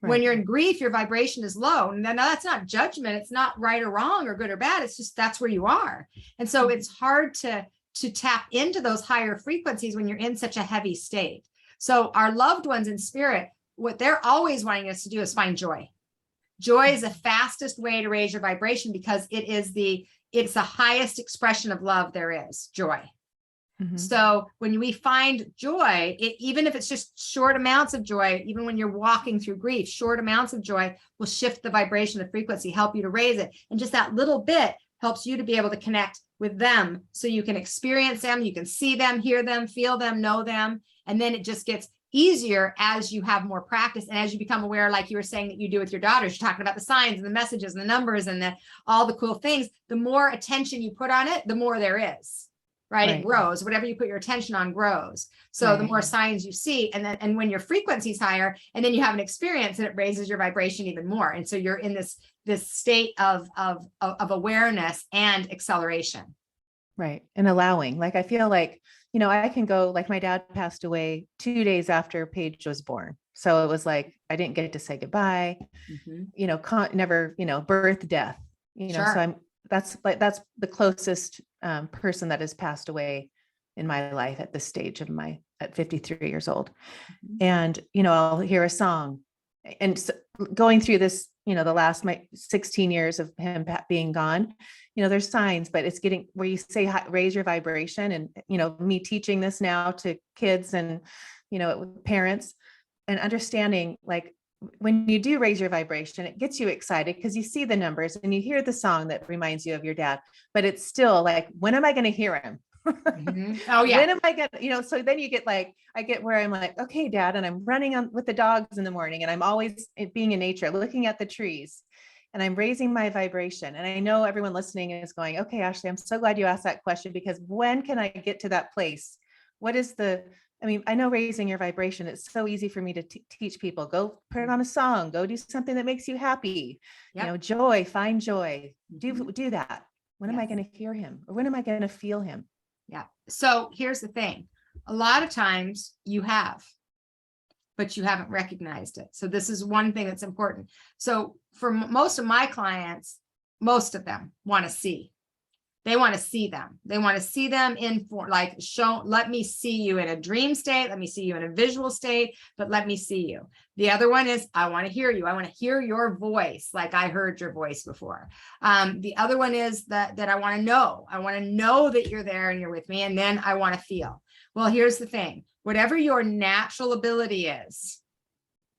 When you're in grief, your vibration is low. And then that's not judgment. It's not right or wrong or good or bad. It's just that's where you are. And so it's hard to tap into those higher frequencies when you're in such a heavy state. So our loved ones in spirit, what they're always wanting us to do is find joy. Joy is the fastest way to raise your vibration because it's the highest expression of love there is, joy. Mm-hmm. So when we find joy, even if it's just short amounts of joy, even when you're walking through grief, short amounts of joy will shift the vibration, the frequency, help you to raise it. And just that little bit helps you to be able to connect with them so you can experience them, you can see them, hear them, feel them, know them. And then it just gets easier as you have more practice and as you become aware, like you were saying that you do with your daughters, you're talking about the signs and the messages and the numbers and all the cool things. The more attention you put on it, the more there is. Right? It grows. Whatever you put your attention on grows. So the more signs you see, and when your frequency is higher, and then you have an experience, and it raises your vibration even more. And so you're in this state of awareness and acceleration. Right. And allowing. Like I feel like, I can go, like my dad passed away 2 days after Paige was born. So it was like I didn't get to say goodbye. Mm-hmm. Never, birth, death. Sure. So that's the closest person that has passed away in my life at this stage at 53 years old. Mm-hmm. And, I'll hear a song and so going through this, the last, my 16 years of him being gone, there's signs, but it's getting where you say, raise your vibration. And, me teaching this now to kids and, parents and understanding, like, when you do raise your vibration, it gets you excited because you see the numbers and you hear the song that reminds you of your dad, but it's still like, when am I going to hear him? Mm-hmm. Oh yeah. When am I going to, so then you get like, I get where I'm like, okay, dad. And I'm running on with the dogs in the morning and I'm always being in nature, looking at the trees and I'm raising my vibration. And I know everyone listening is going, okay, Ashley, I'm so glad you asked that question because when can I get to that place? What is I know raising your vibration, it's so easy for me to teach people, go put it on a song, go do something that makes you happy, joy, find joy, do that. When am I going to hear him? Or when am I going to feel him? Yeah. So here's the thing. A lot of times you have, but you haven't recognized it. So this is one thing that's important. So for most of my clients, most of them want to see. They want to see them. They want to see them let me see you in a dream state. Let me see you in a visual state, but let me see you. The other one is, I want to hear you. I want to hear your voice. Like I heard your voice before. The other one is that I want to know. I want to know that you're there and you're with me. And then I want to feel. Well, here's the thing. Whatever your natural ability is,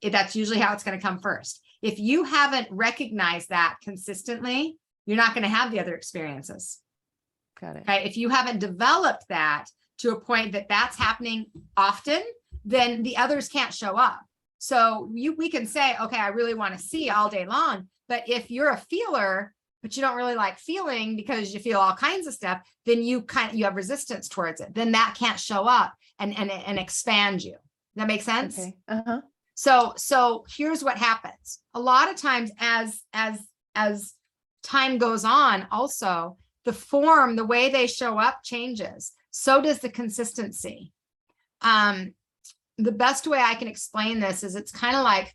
that's usually how it's going to come first. If you haven't recognized that consistently, you're not going to have the other experiences. Got it. Okay. If you haven't developed that to a point that that's happening often, then the others can't show up. So we can say, okay, I really want to see all day long. But if you're a feeler, but you don't really like feeling because you feel all kinds of stuff, then you have resistance towards it. Then that can't show up and expand you. That makes sense? Okay. Uh-huh. So here's what happens. A lot of times as time goes on, also, the form, the way they show up changes. So does the consistency. The best way I can explain this is it's kind of like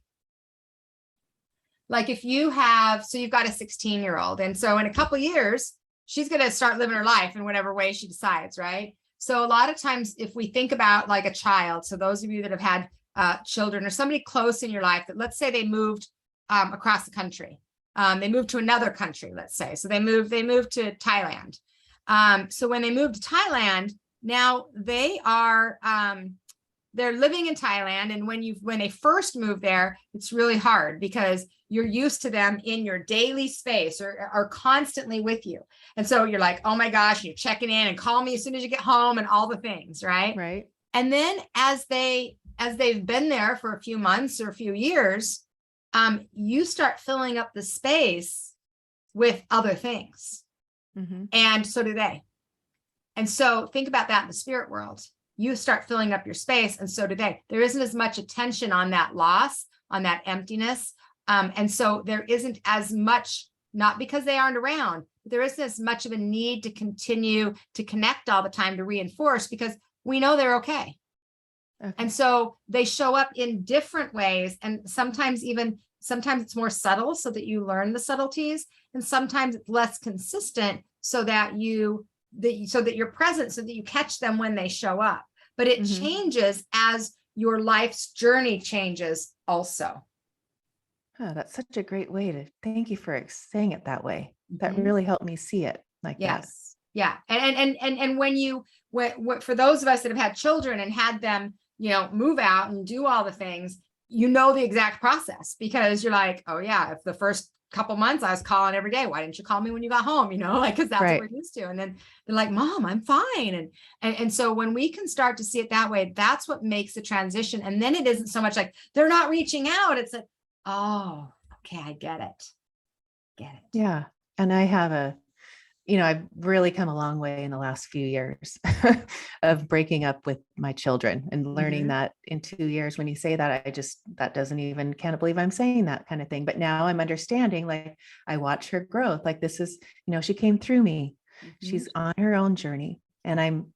if you've got a 16-year-old. And so in a couple of years, she's going to start living her life in whatever way she decides, right? So a lot of times if we think about like a child, so those of you that have had children or somebody close in your life that let's say they moved across the country. They moved to another country, let's say. So they moved to Thailand. So when they moved to Thailand, now they are, they're living in Thailand. And when they first move there, it's really hard because you're used to them in your daily space or are constantly with you. And so you're like, oh my gosh, you're checking in and call me as soon as you get home and all the things, right? Right. And then as they've been there for a few months or a few years, you start filling up the space with other things. Mm-hmm. And so do they. And so think about that in the spirit world. You start filling up your space and so do they. There isn't as much attention on that loss, on that emptiness. And so there isn't as much, not because they aren't around, but there isn't as much of a need to continue to connect all the time to reinforce because we know they're okay. Okay. And so they show up in different ways. And sometimes it's more subtle so that you learn the subtleties. And sometimes it's less consistent so that you're present, so that you catch them when they show up. But it Mhm. changes as your life's journey changes also. Oh, that's such a great way to thank you for saying it that way. That Mhm. really helped me see it like that. Yes. Yeah. And when for those of us that have had children and had them, move out and do all the things, the exact process, because you're like, oh yeah, if the first couple months I was calling every day, why didn't you call me when you got home? Because that's Right. what we're used to. And then they're like, Mom, I'm fine. And so when we can start to see it that way, that's what makes the transition. And then it isn't so much like they're not reaching out. It's like, oh, okay, I get it. Get it. Yeah. And I've really come a long way in the last few years of breaking up with my children and learning Mhm. that in 2 years. When you say that, can't believe I'm saying that kind of thing. But now I'm understanding, like, I watch her growth. Like, this is, she came through me. Mhm. She's on her own journey. And I'm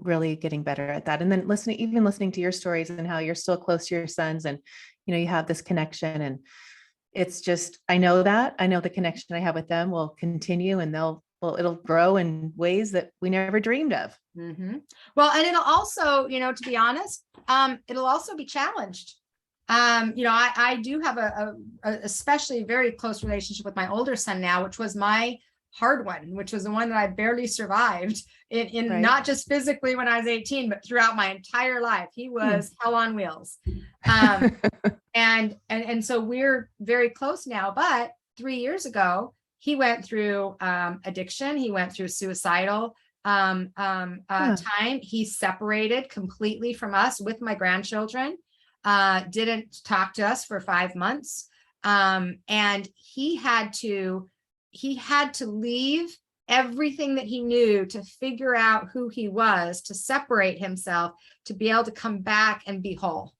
really getting better at that. And then listening to your stories and how you're still close to your sons, and, you have this connection, and it's just, I know the connection I have with them will continue, and it'll grow in ways that we never dreamed of. Mm-hmm. Well, and it'll also, to be honest, it'll also be challenged. I do have a especially very close relationship with my older son now, which was my hard one, which was the one that I barely survived in Right. not just physically when I was 18, but throughout my entire life. He was hell on wheels. And so we're very close now, but 3 years ago, he went through addiction. He went through suicidal time. He separated completely from us with my grandchildren, didn't talk to us for 5 months. And he had to leave everything that he knew to figure out who he was, to separate himself, to be able to come back and be whole.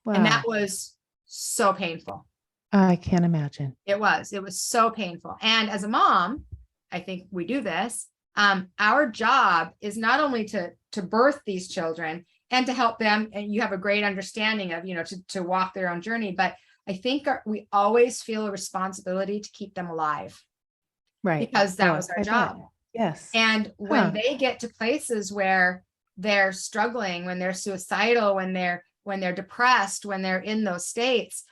Wow. And that was so painful. I can't imagine. It was so painful. And as a mom, I think we do this. Our job is not only to birth these children and to help them, and you have a great understanding of, to walk their own journey, but I think we always feel a responsibility to keep them alive. Right. Because that was our job. Bet. Yes. And when they get to places where they're struggling, when they're suicidal, when they're depressed, when they're in those states,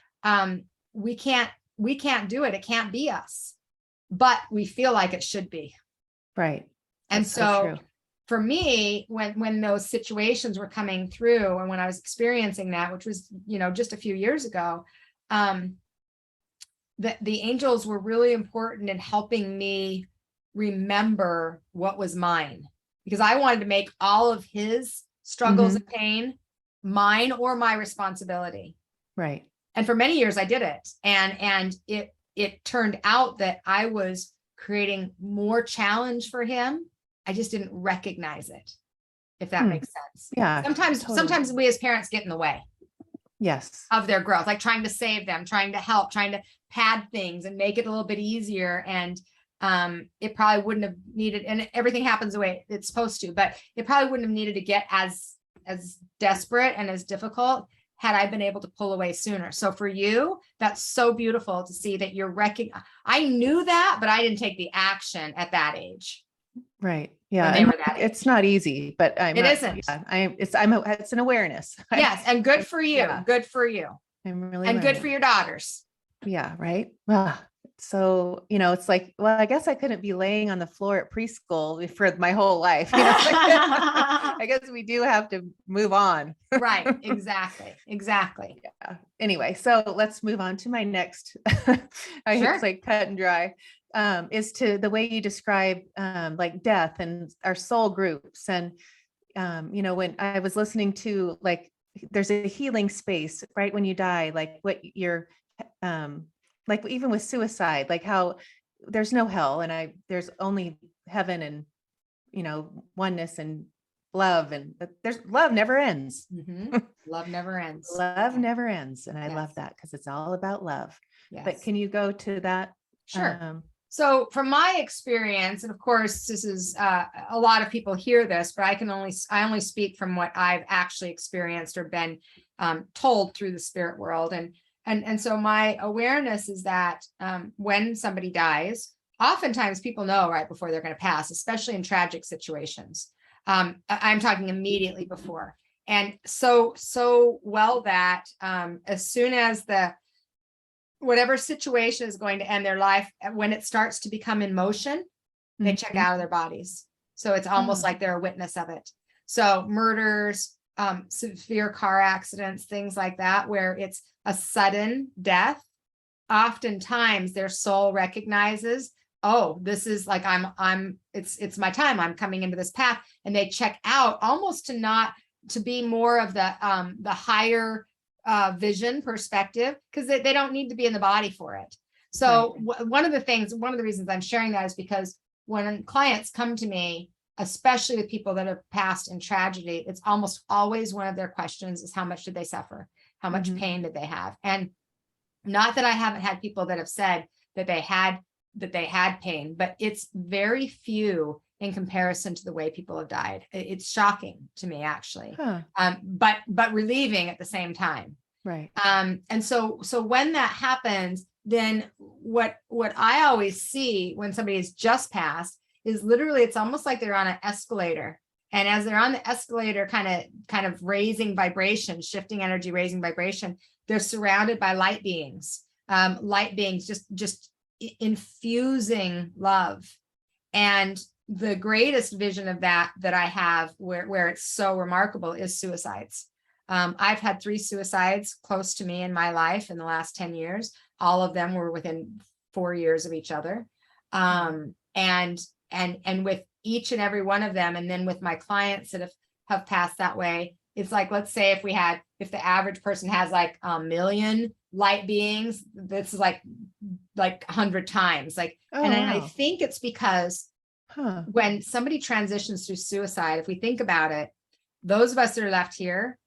we can't do it. It can't be us, but we feel like it should be. Right. And That's so for me, when those situations were coming through, and when I was experiencing that, which was, just a few years ago, the angels were really important in helping me remember what was mine, because I wanted to make all of his struggles and pain mine or my responsibility. Right. And for many years I did it. And it turned out that I was creating more challenge for him. I just didn't recognize it, if that makes sense. Yeah. Sometimes we as parents get in the way. Yes. Of their growth, like trying to save them, trying to help, trying to pad things and make it a little bit easier. And it probably wouldn't have needed, and everything happens the way it's supposed to, but it probably wouldn't have needed to get as desperate and as difficult had I been able to pull away sooner. So for you, that's so beautiful to see that you're I knew that, but I didn't take the action at that age. Right. Yeah. It's not easy, but it isn't. Yeah, it's an awareness. Yes. And good for you. Yeah. Good for you. I'm really and good for your daughters. Yeah. Right. So, it's like, well, I guess I couldn't be laying on the floor at preschool for my whole life. I guess we do have to move on. Right. Exactly. Yeah. Anyway, so let's move on to my next, it's like cut and dry, is to the way you describe like death and our soul groups. And, when I was listening to, like, there's a healing space right when you die, like what you're, like even with suicide, like how there's no hell, and there's only heaven, and, oneness and love, and there's love never ends. Love never ends. Love never ends. And I love that, because it's all about love. Yes. But can you go to that? Sure. So from my experience, and of course, this is a lot of people hear this, but I only speak from what I've actually experienced or been told through the spirit world. And so my awareness is that when somebody dies, oftentimes people know right before they're going to pass, especially in tragic situations. I'm talking immediately before. And so well that as soon as whatever situation is going to end their life, when it starts to become in motion, they check out of their bodies. So it's almost like they're a witness of it. So murders, severe car accidents, things like that, where it's a sudden death, oftentimes their soul recognizes, oh, this is like, it's my time. I'm coming into this path, and they check out almost to be more of the higher vision perspective, because they don't need to be in the body for it. So one of the reasons I'm sharing that is because when clients come to me, especially with people that have passed in tragedy, it's almost always one of their questions is, how much did they suffer? How much pain did they have? And not that I haven't had people that have said that they had pain, but it's very few in comparison to the way people have died. It's shocking to me, actually, but relieving at the same time. Right. And so when that happens, then what I always see when somebody has just passed is literally, it's almost like they're on an escalator. And as they're on the escalator, kind of raising vibration, shifting energy, raising vibration, they're surrounded by light beings just infusing love. And the greatest vision of that I have, where it's so remarkable, is suicides. I've had 3 suicides close to me in my life in the last 10 years. All of them were within 4 years of each other. And with each and every one of them, and then with my clients that have passed that way, it's like, let's say if the average person has like 1 million light beings, this is like 100 times. And I think it's because when somebody transitions through suicide, if we think about it, those of us that are left here,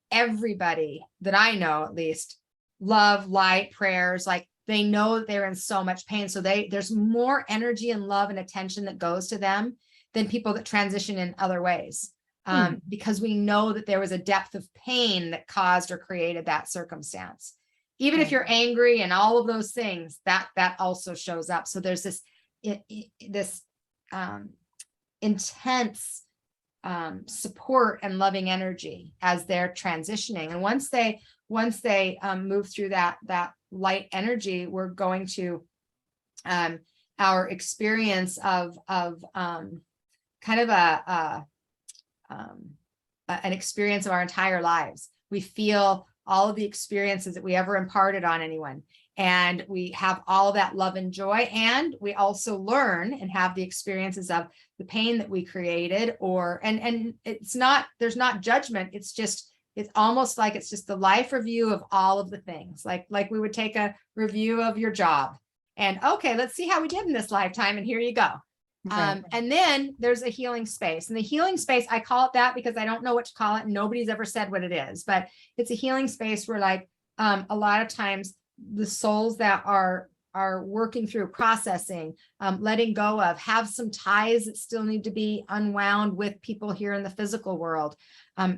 everybody that I know, at least, love, light, prayers, like they know that they're in so much pain. So there's more energy and love and attention that goes to them than people that transition in other ways. Because we know that there was a depth of pain that caused or created that circumstance. Even if you're angry and all of those things, that also shows up. So there's this intense support and loving energy as they're transitioning. And once they move through that light energy, we're going to our experience of kind of an experience of our entire lives. We feel all of the experiences that we ever imparted on anyone. And we have all that love and joy. And we also learn and have the experiences of the pain that we created, and there's not judgment. It's almost like it's just the life review of all of the things. Like we would take a review of your job and, okay, let's see how we did in this lifetime. And here you go. And then there's a healing space, and the healing space, I call it that because I don't know what to call it. And nobody's ever said what it is, but it's a healing space where a lot of times the souls that are working through processing, letting go of, have some ties that still need to be unwound with people here in the physical world.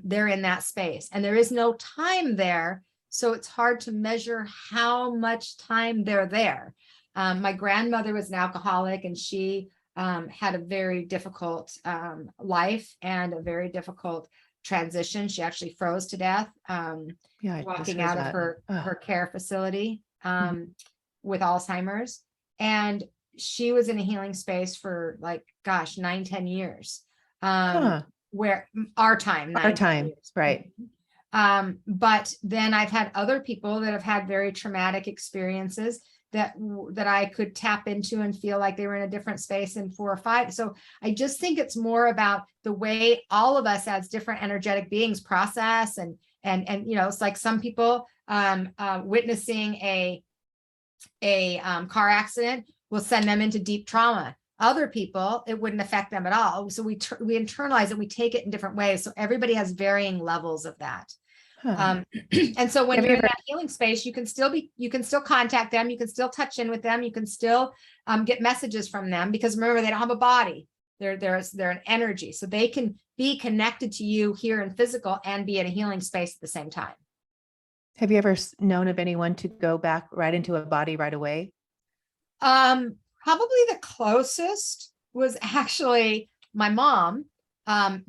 They're in that space, and there is no time there. So it's hard to measure how much time they're there. My grandmother was an alcoholic, and she had a very difficult life and a very difficult transition. She actually froze to death walking out of her care facility with Alzheimer's. And she was in a healing space for 9-10 years, where our time, right. But then I've had other people that have had very traumatic experiences that I could tap into and feel like they were in a different space in 4 or 5. So I just think it's more about the way all of us as different energetic beings process, and it's like some people witnessing a car accident will send them into deep trauma. Other people, it wouldn't affect them at all. So we internalize it, we take it in different ways. So everybody has varying levels of that. Huh. And so when Have you you're in ever, that healing space, you can still contact them. You can still touch in with them. You can still get messages from them, because remember, they don't have a body. They're an energy. So they can be connected to you here in physical and be in a healing space at the same time. have you ever known of anyone to go back right into a body right away? Probably the closest was actually my mom,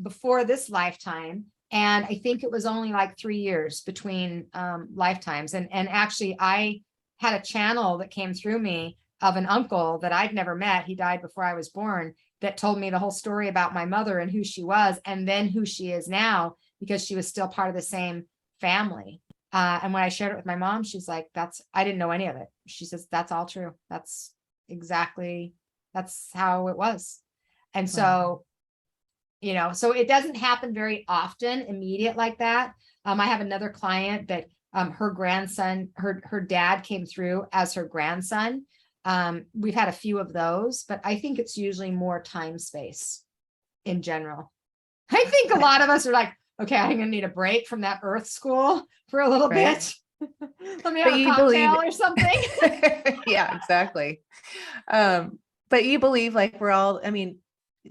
before this lifetime. And I think it was only like 3 years between lifetimes. And actually, I had a channel that came through me of an uncle that I'd never met. He died before I was born, that told me the whole story about my mother and who she was, and then who she is now, because she was still part of the same family. And when I shared it with my mom, she's like, I didn't know any of it. She says, that's all true. That's how it was. And so, so it doesn't happen very often, immediate like that. I have another client that her grandson, her dad came through as her grandson. We've had a few of those, but I think it's usually more time space in general. I think a lot of us are like, okay, I'm gonna need a break from that earth school for a little bit. Let me have a cocktail or something. Yeah, exactly. But you believe like we're all, I mean,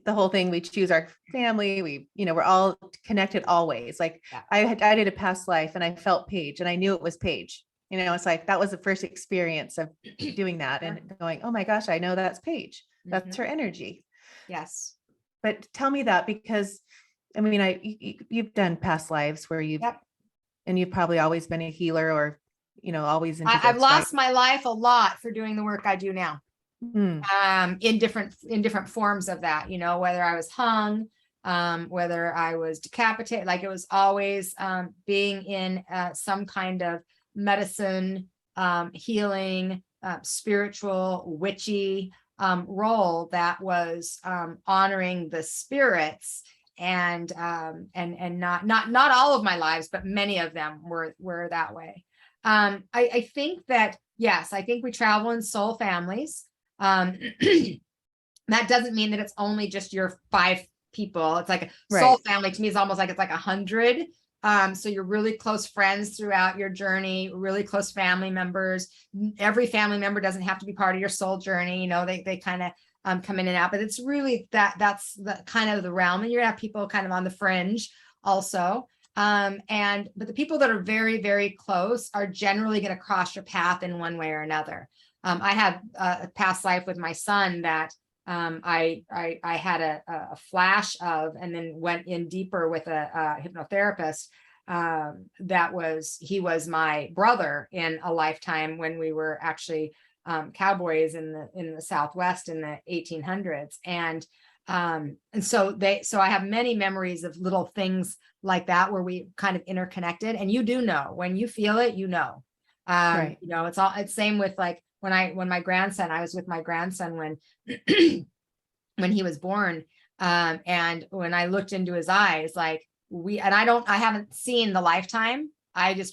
the whole thing, we choose our family, we're all connected always. Like I did a past life and I felt Paige and I knew it was Paige. It's like, that was the first experience of doing that and going, oh my gosh, I know that's Paige. That's her energy. Yes. But tell me that, because I mean, you've done past lives where and you've probably always been a healer, or, always into I've this, lost right? my life a lot for doing the work I do now. In different forms of that, whether I was hung, whether I was decapitated, like it was always being in some kind of medicine, healing, spiritual, witchy role that was honoring the spirits. And not all of my lives, but many of them were that way. I think that, yes, I think we travel in soul families. That doesn't mean that it's only just your 5 people. It's like a soul family to me is almost like it's like 100. So you're really close friends throughout your journey, really close family members. Every family member doesn't have to be part of your soul journey. They kind of come in and out, but it's really that's the kind of the realm. And you're gonna have people kind of on the fringe also. But the people that are very, very close are generally going to cross your path in one way or another. I had a past life with my son that I had a flash of, and then went in deeper with a hypnotherapist. He was my brother in a lifetime when we were actually cowboys in the Southwest in the 1800s. And so I have many memories of little things like that where we kind of interconnected. And you do know when you feel it, it's same with like when my grandson, I was with my grandson when when he was born, and when I looked into his eyes, like I haven't seen the lifetime.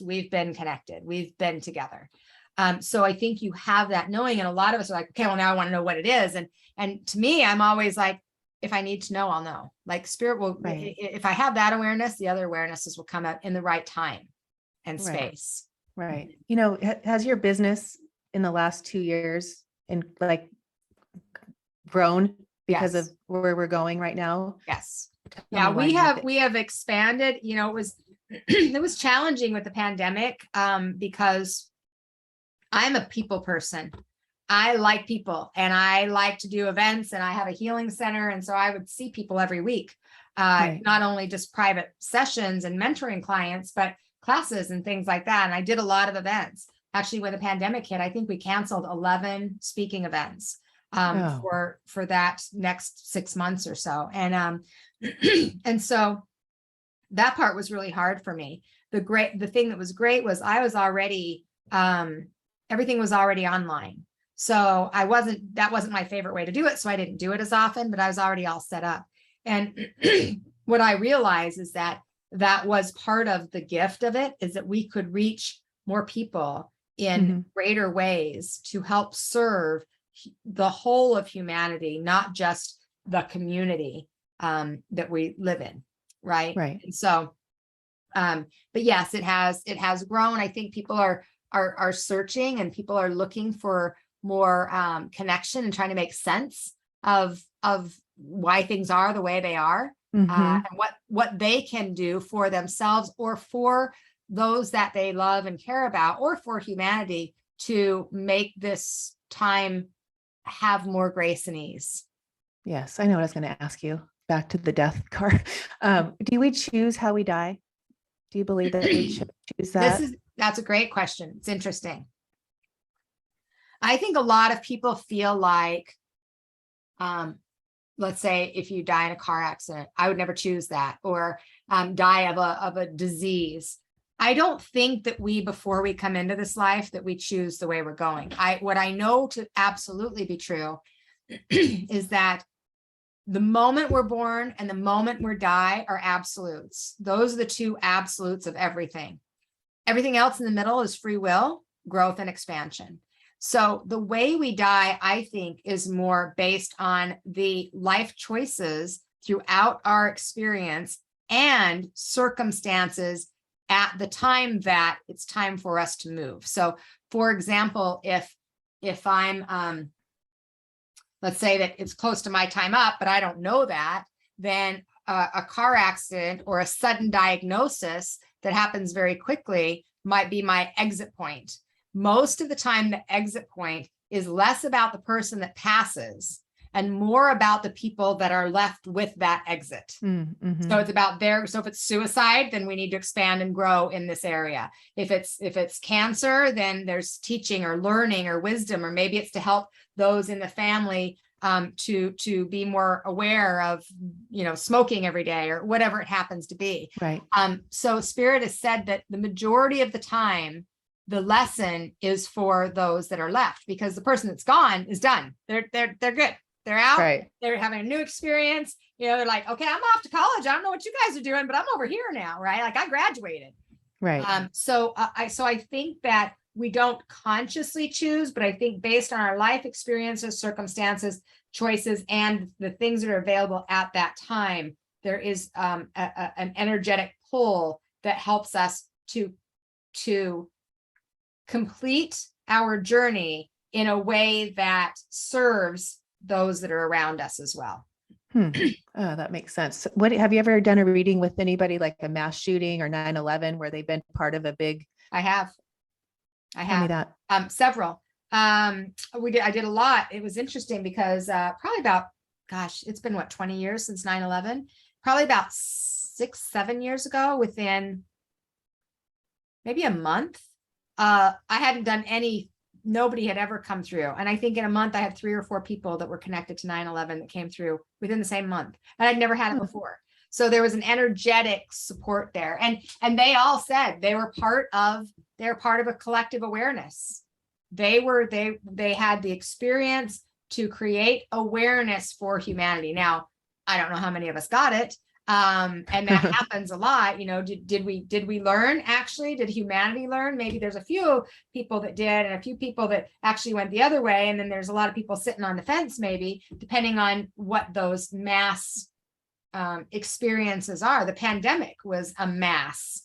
We've been connected, we've been together. So I think you have that knowing, and a lot of us are like, okay, well, now I want to know what it is. And to me, I'm always like, if I need to know, I'll know. Like spirit will, if I have that awareness, the other awarenesses will come out in the right time and space. Right. Has your business in the last 2 years grown because of where we're going right now? Yes. Yeah, we have expanded. It was it was challenging with the pandemic because I'm a people person. I like people and I like to do events, and I have a healing center. And so I would see people every week, not only just private sessions and mentoring clients, but classes and things like that. And I did a lot of events. Actually, when the pandemic hit, I think we canceled 11 speaking events for that next 6 months or so. And and so that part was really hard for me. The thing that was great was I was already everything was already online. So that wasn't my favorite way to do it. So I didn't do it as often, but I was already all set up. And what I realized is that was part of the gift of it, is that we could reach more people in greater ways to help serve the whole of humanity, not just the community that we live in. Right. Right. And so But yes, it has grown. I think people are searching, and people are looking for more connection and trying to make sense of why things are the way they are, and what they can do for themselves or for those that they love and care about, or for humanity, to make this time have more grace and ease. Yes, I know what I was going to ask you. Back to the death card. Do we choose how we die? Do you believe that we choose that? That's a great question. It's interesting. I think a lot of people feel like, let's say if you die in a car accident, I would never choose that, or die of a disease. I don't think that before we come into this life, that we choose the way we're going. What I know to absolutely be true is that the moment we're born and the moment we die are absolutes. Those are the two absolutes of everything. Everything else in the middle is free will, growth, and expansion. So the way we die, I think, is more based on the life choices throughout our experience and circumstances at the time that it's time for us to move. So, for example, if I'm, let's say that it's close to my time up, but I don't know that, then a car accident or a sudden diagnosis that happens very quickly might be my exit point. Most of the time, the exit point is less about the person that passes and more about the people that are left with that exit. So it's about so if it's suicide, then we need to expand and grow in this area. If it's cancer, then there's teaching or learning or wisdom, or maybe it's to help those in the family to be more aware of, smoking every day or whatever it happens to be. Right. So Spirit has said that the majority of the time, the lesson is for those that are left, because the person that's gone is done. They're good. They're out. Right. They're having a new experience. They're like, okay, I'm off to college. I don't know what you guys are doing, but I'm over here now, right? Like I graduated. Right. So I think that we don't consciously choose, but I think based on our life experiences, circumstances, choices, and the things that are available at that time, there is an energetic pull that helps us to complete our journey in a way that serves those that are around us as well. Oh, that makes sense. What have you ever done a reading with anybody, like a mass shooting or 9/11, where they've been part of a big? I have. Tell me that. Several. I did a lot. It was interesting because probably about, it's been 20 years since 9/11. Probably about 6-7 years ago, within maybe a month, I hadn't done nobody had ever come through. And I think in a month, I had 3 or 4 people that were connected to 9/11 that came through within the same month. And I'd never had it before. So there was an energetic support there. And they all said they were part of a collective awareness. They had the experience to create awareness for humanity. Now, I don't know how many of us got it. And that happens a lot. Did we learn? Actually, did humanity learn? Maybe there's a few people that did, and a few people that actually went the other way. And then there's a lot of people sitting on the fence, maybe, depending on what those mass experiences are. The pandemic was a mass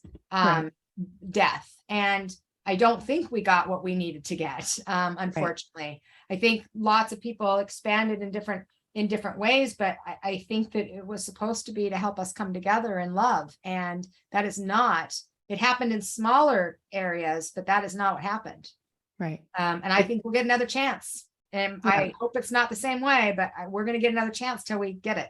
death. And I don't think we got what we needed to get, unfortunately. Right. I think lots of people expanded in different ways, but I think that it was supposed to be to help us come together in love. And that is not, it happened in smaller areas, but that is not what happened. Right. And I think we'll get another chance. And yeah. I hope it's not the same way, but we're going to get another chance till we get it.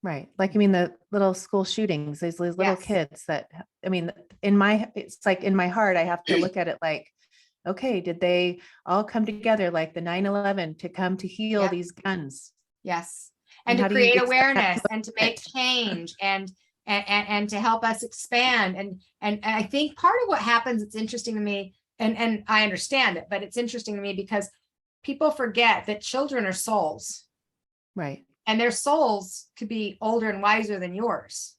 Right. Like, the little school shootings, these little kids that, it's like in my heart, I have to look at it like, okay, did they all come together like the 9/11 to come to heal these guns? Yes. And to create awareness and to make change and to help us expand. And I think part of what happens, it's interesting to me, and I understand it, but it's interesting to me because people forget that children are souls. Right. And their souls could be older and wiser than yours.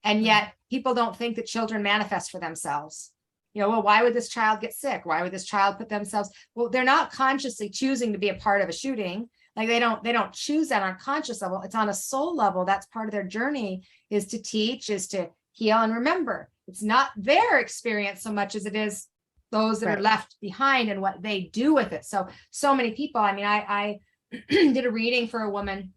And yet people don't think that children manifest for themselves. Well, why would this child get sick? Why would this child put themselves? Well, they're not consciously choosing to be a part of a shooting. Like they don't choose that on a conscious level. It's on a soul level. That's part of their journey, is to teach, is to heal. And remember, It's not their experience so much as it is those that are Right. left behind and what they do with it. So many people, I mean, I did a reading for a woman,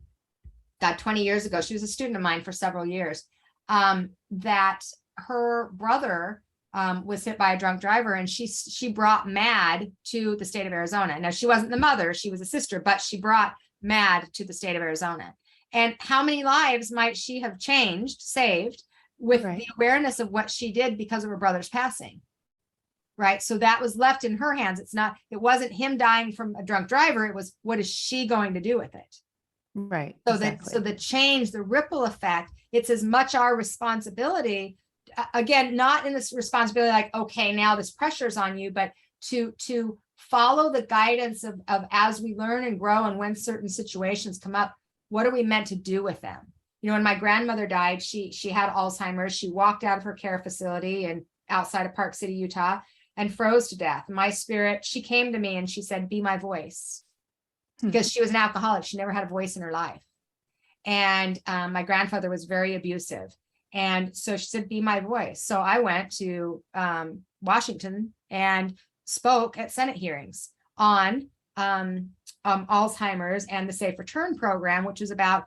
God, 20 years ago. She was a student of mine for several years, that her brother was hit by a drunk driver, and she brought MAD to the state of Arizona. Now, she wasn't the mother, she was a sister, but she brought MAD to the state of Arizona. And how many lives might she have changed, saved, with Right. the awareness of what she did because of her brother's passing? Right. So that was left in her hands. It wasn't him dying from a drunk driver. It was, what is she going to do with it? Right. So Exactly. the change, the ripple effect, it's as much our responsibility, again, not in this responsibility, like, okay, now this pressure's on you, but to follow the guidance of as we learn and grow, and when certain situations come up, what are we meant to do with them? You know, when my grandmother died, she had Alzheimer's. She walked out of her care facility and outside of Park City, Utah, and froze to death. My spirit, she came to me and she said, be my voice, because she was an alcoholic. She never had a voice in her life. And my grandfather was very abusive. And so she said, be my voice. So I went to Washington and spoke at Senate hearings on Alzheimer's and the Safe Return program, which is about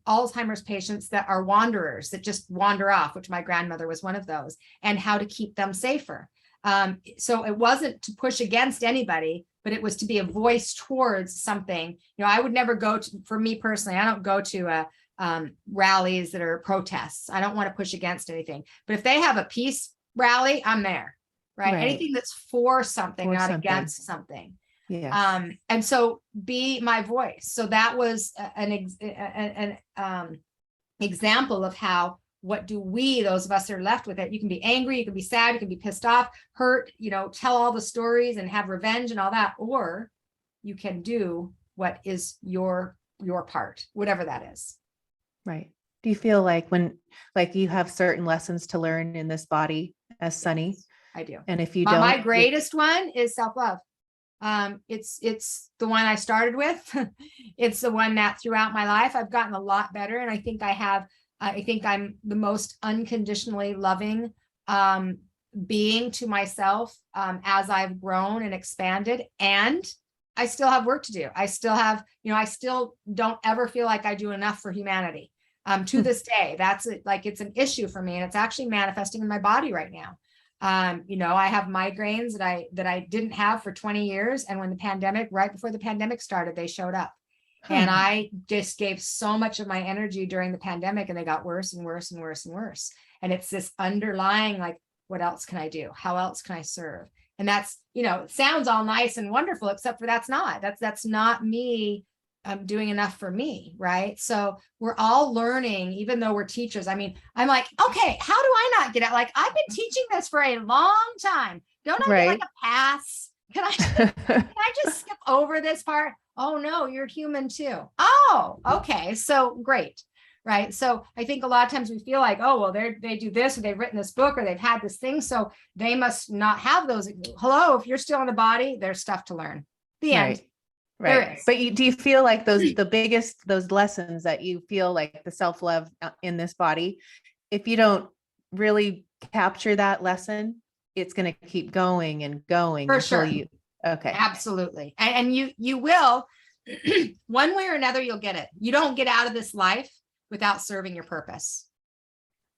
Alzheimer's patients that are wanderers, that just wander off, which my grandmother was one of those, and how to keep them safer. So it wasn't to push against anybody, but it was to be a voice towards something. You know, I would never go to, for me personally, I don't go to rallies that are protests. I don't want to push against anything. But if they have a peace rally, I'm there, right? Anything that's for something, not against something. Yes. And so be my voice. So that was an example of how, what do we, those of us that are left with it, you can be angry, you can be sad, you can be pissed off, hurt, you know, tell all the stories and have revenge and all that, or you can do what is your part, whatever that is. Right. Do you feel like like you have certain lessons to learn in this body as Sunny? Yes, I do. And if you My don't, greatest one is self-love. It's the one I started with. It's the one that throughout my life I've gotten a lot better. And I think I'm the most unconditionally loving being to myself as I've grown and expanded. And I still have work to do. I still have, you know, I still don't ever feel like I do enough for humanity. To this day, that's it. Like, it's an issue for me, and it's actually manifesting in my body right now. You know, I have migraines that I didn't have for 20 years. And when the pandemic, right before the pandemic started, they showed up. And I just gave so much of my energy during the pandemic, and they got worse and worse and worse and worse. And it's this underlying, like, what else can I do? How else can I serve? And that's, you know, it sounds all nice and wonderful, except for that's not me doing enough for me, right? So we're all learning, even though we're teachers. I mean, I'm like, okay, how do I not get out? Like, I've been teaching this for a long time. Don't I get like a pass? Can I just skip over this part? Oh no, you're human too. Oh, okay. So great. Right. So I think a lot of times we feel like, oh, well, they do this, or they've written this book, or they've had this thing, so they must not have those. Hello, if you're still in the body, there's stuff to learn. The end. Right. But do you feel like those lessons that you feel like the self-love in this body, if you don't really capture that lesson, it's going to keep going and going for until sure. Okay. Absolutely. And you will, one way or another, you'll get it. You don't get out of this life without serving your purpose.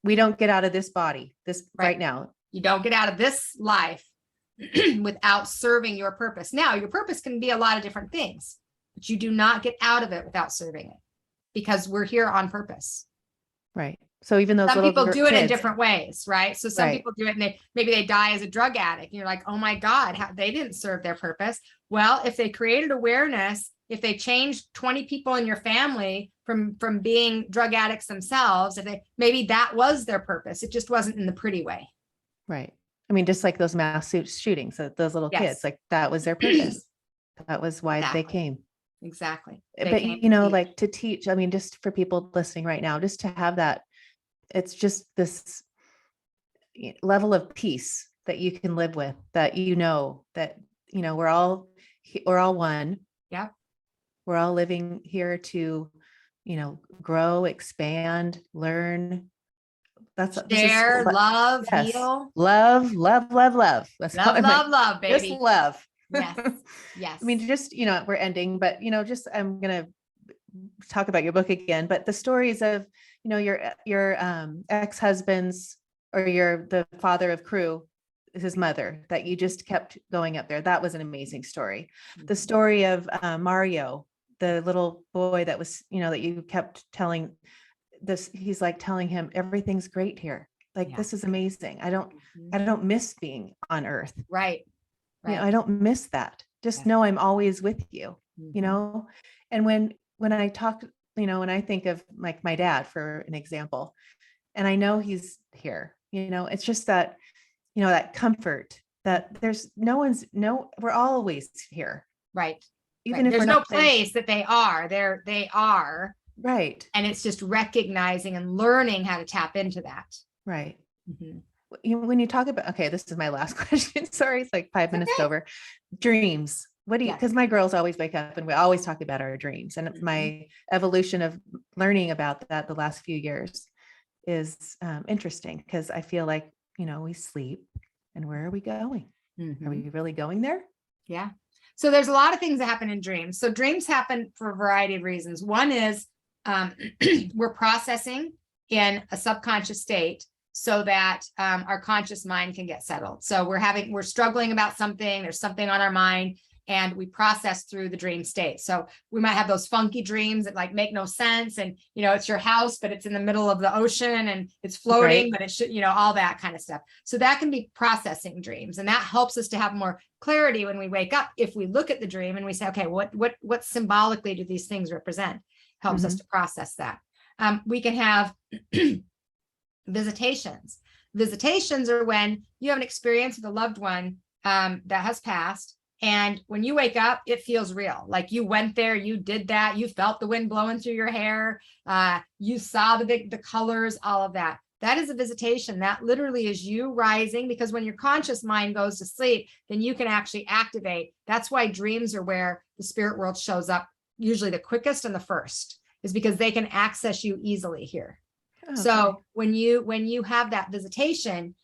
We don't get out of this body, right now. You don't get out of this life without serving your purpose. Now, your purpose can be a lot of different things, but you do not get out of it without serving it, because we're here on purpose. Right. So even those some people do kids, it in different ways, right? So some people do it and maybe they die as a drug addict. And you're like, oh my God, they didn't serve their purpose. Well, if they created awareness, if they changed 20 people in your family from being drug addicts themselves, maybe that was their purpose. It just wasn't in the pretty way. Right. I mean, just like those mass shootings, those little kids, like that was their purpose. That was why they came. Exactly. But, you know, like to teach, I mean, just for people listening right now, just to have that, it's just this level of peace that you can live with, that, you know, we're all one. Yeah. We're all living here to, grow, expand, learn, That's this is Share, love, yes. heal. Love, love, love, love. That's Love, love, just baby. love. Yes. I Yes. mean, just, we're ending, but, just, I'm going to talk about your book again, but the stories of, your ex-husband's, or the father of Crew, his mother, that you just kept going up there. That was an amazing story. The story of Mario, the little boy that was, that you kept telling this, he's like telling him everything's great here. Like, Yeah. this is amazing. I don't miss being on earth. Right. Right. I don't miss that. Just know I'm always with you, and when I talk, when I think of like my dad, for an example, and I know he's here, it's just that, that comfort that we're always here. Right. Even if there's we're no not saying, place that they are, they are. right. And it's just recognizing and learning how to tap into that. Right. When you talk about, okay, this is my last question. Sorry, it's like 5 minutes over. Dreams. What do you, because my girls always wake up and we always talk about our dreams. And it's my evolution of learning about that the last few years is interesting, because I feel like, we sleep, and where are we going? Are we really going there? Yeah. So there's a lot of things that happen in dreams. So dreams happen for a variety of reasons. One is we're processing in a subconscious state so that our conscious mind can get settled. So we're struggling about something, there's something on our mind, and we process through the dream state. So we might have those funky dreams that like make no sense. And, it's your house, but it's in the middle of the ocean and it's floating, but it should, all that kind of stuff. So that can be processing dreams. And that helps us to have more clarity when we wake up. If we look at the dream and we say, okay, what symbolically do these things represent? Helps us to process that. We can have visitations. Visitations are when you have an experience with a loved one that has passed. And when you wake up, it feels real. Like you went there, you did that, you felt the wind blowing through your hair, you saw the colors, all of that. That is a visitation. That literally is you rising, because when your conscious mind goes to sleep, then you can actually activate. That's why dreams are where the spirit world shows up, usually the quickest and the first, is because they can access you easily here. Okay. So when you have that visitation,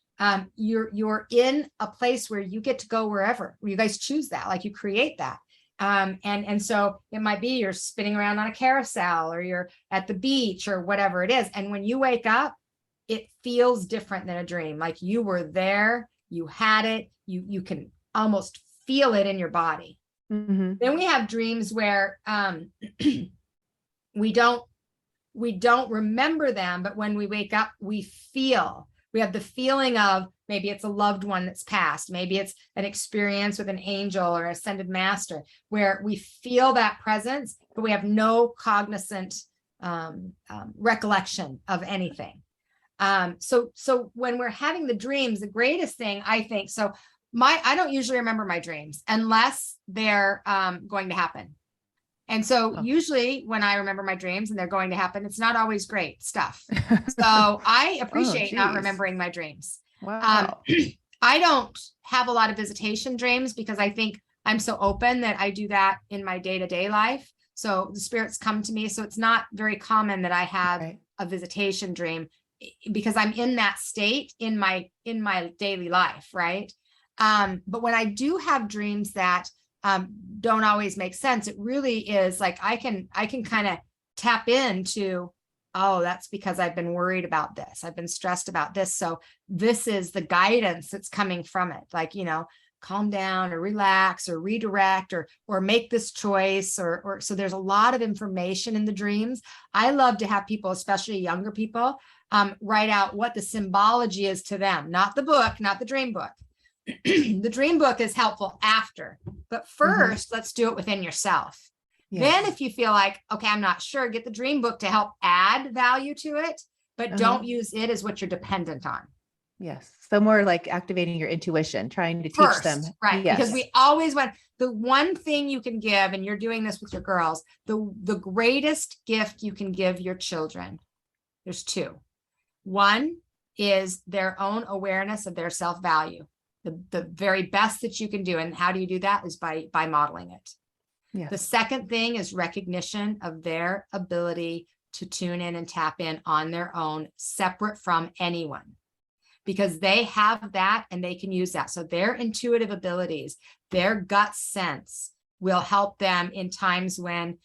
you're in a place where you get to go wherever. You guys choose that, like you create that. And so it might be you're spinning around on a carousel, or you're at the beach, or whatever it is. And when you wake up, it feels different than a dream. Like you were there, you had it, you can almost feel it in your body. Then we have dreams where we don't remember them, but when we wake up, we have the feeling of, maybe it's a loved one that's passed. Maybe it's an experience with an angel or ascended master, where we feel that presence, but we have no cognizant recollection of anything. So when we're having the dreams, the greatest thing, I think, I don't usually remember my dreams unless they're going to happen. And so usually when I remember my dreams and they're going to happen, it's not always great stuff. So I appreciate not remembering my dreams. Wow. I don't have a lot of visitation dreams because I think I'm so open that I do that in my day-to-day life. So the spirits come to me. So it's not very common that I have a visitation dream, because I'm in that state in my daily life. Right. But when I do have dreams that don't always make sense, it really is like I can kind of tap into, oh, that's because I've been worried about this, I've been stressed about this, so this is the guidance that's coming from it, like, calm down or relax or redirect or make this choice, or so there's a lot of information in the dreams. I love to have people, especially younger people, write out what the symbology is to them, not the book, not the dream book. The dream book is helpful after, but first, let's do it within yourself. Yes. Then if you feel like, okay, I'm not sure, get the dream book to help add value to it, but don't use it as what you're dependent on. Yes. So more like activating your intuition, trying to teach them. Right. Yes. Because we always want the one thing you can give, and you're doing this with your girls, the greatest gift you can give your children. There's two. One is their own awareness of their self-value. The very best that you can do. And how do you do that? Is by modeling it. Yes. The second thing is recognition of their ability to tune in and tap in on their own, separate from anyone, because they have that and they can use that. So their intuitive abilities, their gut sense will help them in times when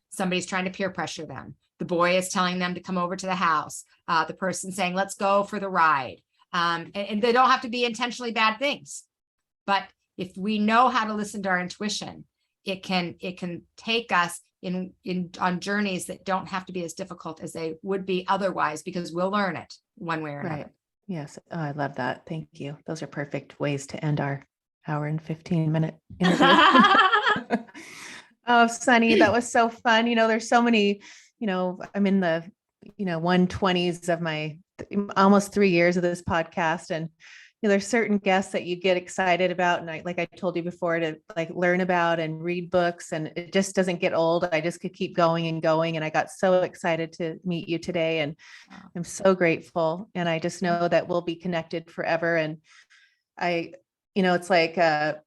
somebody's trying to peer pressure them. The boy is telling them to come over to the house. The person saying, let's go for the ride. And they don't have to be intentionally bad things. But if we know how to listen to our intuition, it can take us on journeys that don't have to be as difficult as they would be otherwise, because we'll learn it one way or another. Right. Yes. Oh, I love that. Thank you. Those are perfect ways to end our hour and 15-minute interview. Oh, Sunny, that was so fun. There's so many, I'm in the, 120s of my almost 3 years of this podcast. And, there's certain guests that you get excited about. And like I told you before, to like learn about and read books, and it just doesn't get old. I just could keep going and going. And I got so excited to meet you today, and I'm so grateful. And I just know that we'll be connected forever. And it's like, when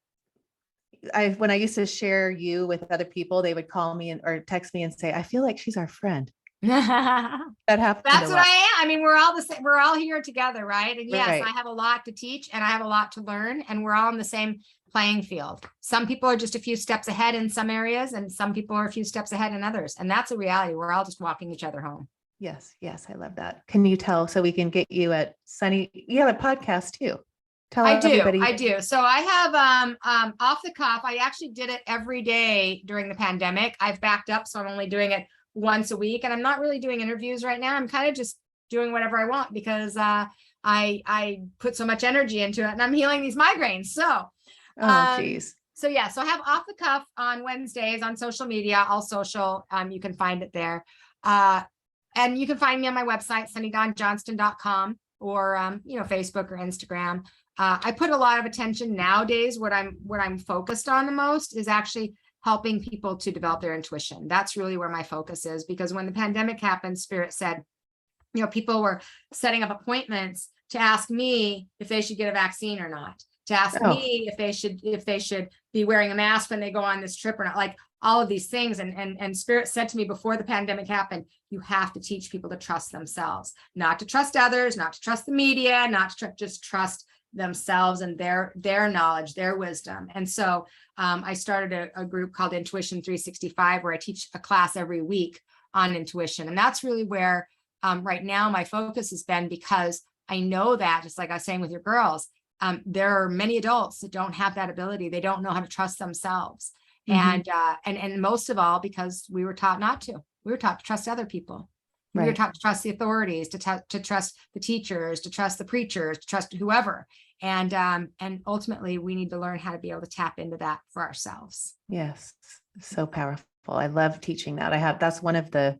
I used to share you with other people, they would call me or text me and say, I feel like she's our friend. That happened. That's what I am. I mean, we're all the same. We're all here together, right? And yes, Right. I have a lot to teach and I have a lot to learn, and we're all on the same playing field. Some people are just a few steps ahead in some areas, and some people are a few steps ahead in others. And that's a reality. We're all just walking each other home. Yes. Yes. I love that. Can you tell, so we can get you at Sunny? You have a podcast too. Tell everybody. I do. So I have off the cuff. I actually did it every day during the pandemic. I've backed up, so I'm only doing it once a week, and I'm not really doing interviews right now. I'm kind of just doing whatever I want, because I put so much energy into it, and I'm healing these migraines. So, Geez. So yeah, so I have off the cuff on Wednesdays on social media, all social. You can find it there, and you can find me on my website, sunnydawnjohnston.com, or Facebook or Instagram. I put a lot of attention nowadays. What I'm focused on the most is actually helping people to develop their intuition. That's really where my focus is, because when the pandemic happened, Spirit said, people were setting up appointments to ask me if they should get a vaccine or not, to ask me if they should be wearing a mask when they go on this trip or not, like all of these things. And Spirit said to me before the pandemic happened, you have to teach people to trust themselves, not to trust others, not to trust the media, not to just trust themselves and their knowledge, their wisdom. And so I started a group called Intuition 365, where I teach a class every week on intuition. And that's really where right now my focus has been, because I know that, just like I was saying with your girls, there are many adults that don't have that ability. They don't know how to trust themselves. Mm-hmm. And most of all, because we were taught not to. We were taught to trust other people. Right. We were taught to trust the authorities, to trust the teachers, to trust the preachers, to trust whoever. And ultimately, we need to learn how to be able to tap into that for ourselves. Yes, so powerful. I love teaching that. That's one of the,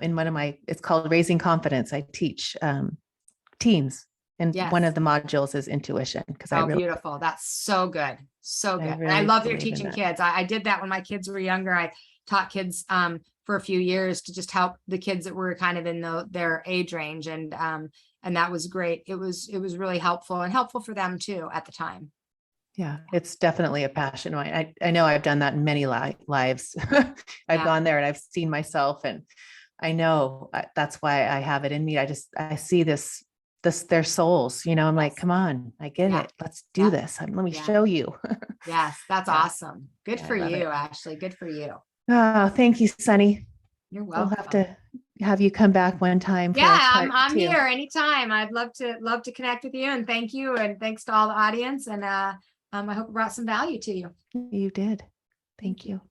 in one of my, it's called Raising Confidence. I teach teens, and one of the modules is intuition. Beautiful. That's so good. So good. And I love your teaching kids. I did that when my kids were younger. I taught kids for a few years to just help the kids that were kind of in their age range. And that was great. It was really helpful, and helpful for them too at the time. Yeah, it's definitely a passion of mine. I know I've done that in many lives. I've gone there and I've seen myself, and I know that's why I have it in me. I see this, their souls, I'm like, come on, I get it. Let's do this. Let me show you. Yes, that's awesome. Good for you, Ashley. Good for you. Oh, thank you, Sunny. You're welcome. We'll have to have you come back one time. Yeah, I'm here anytime. I'd love to connect with you, and thank you. And thanks to all the audience. And I hope it brought some value to you. You did. Thank you.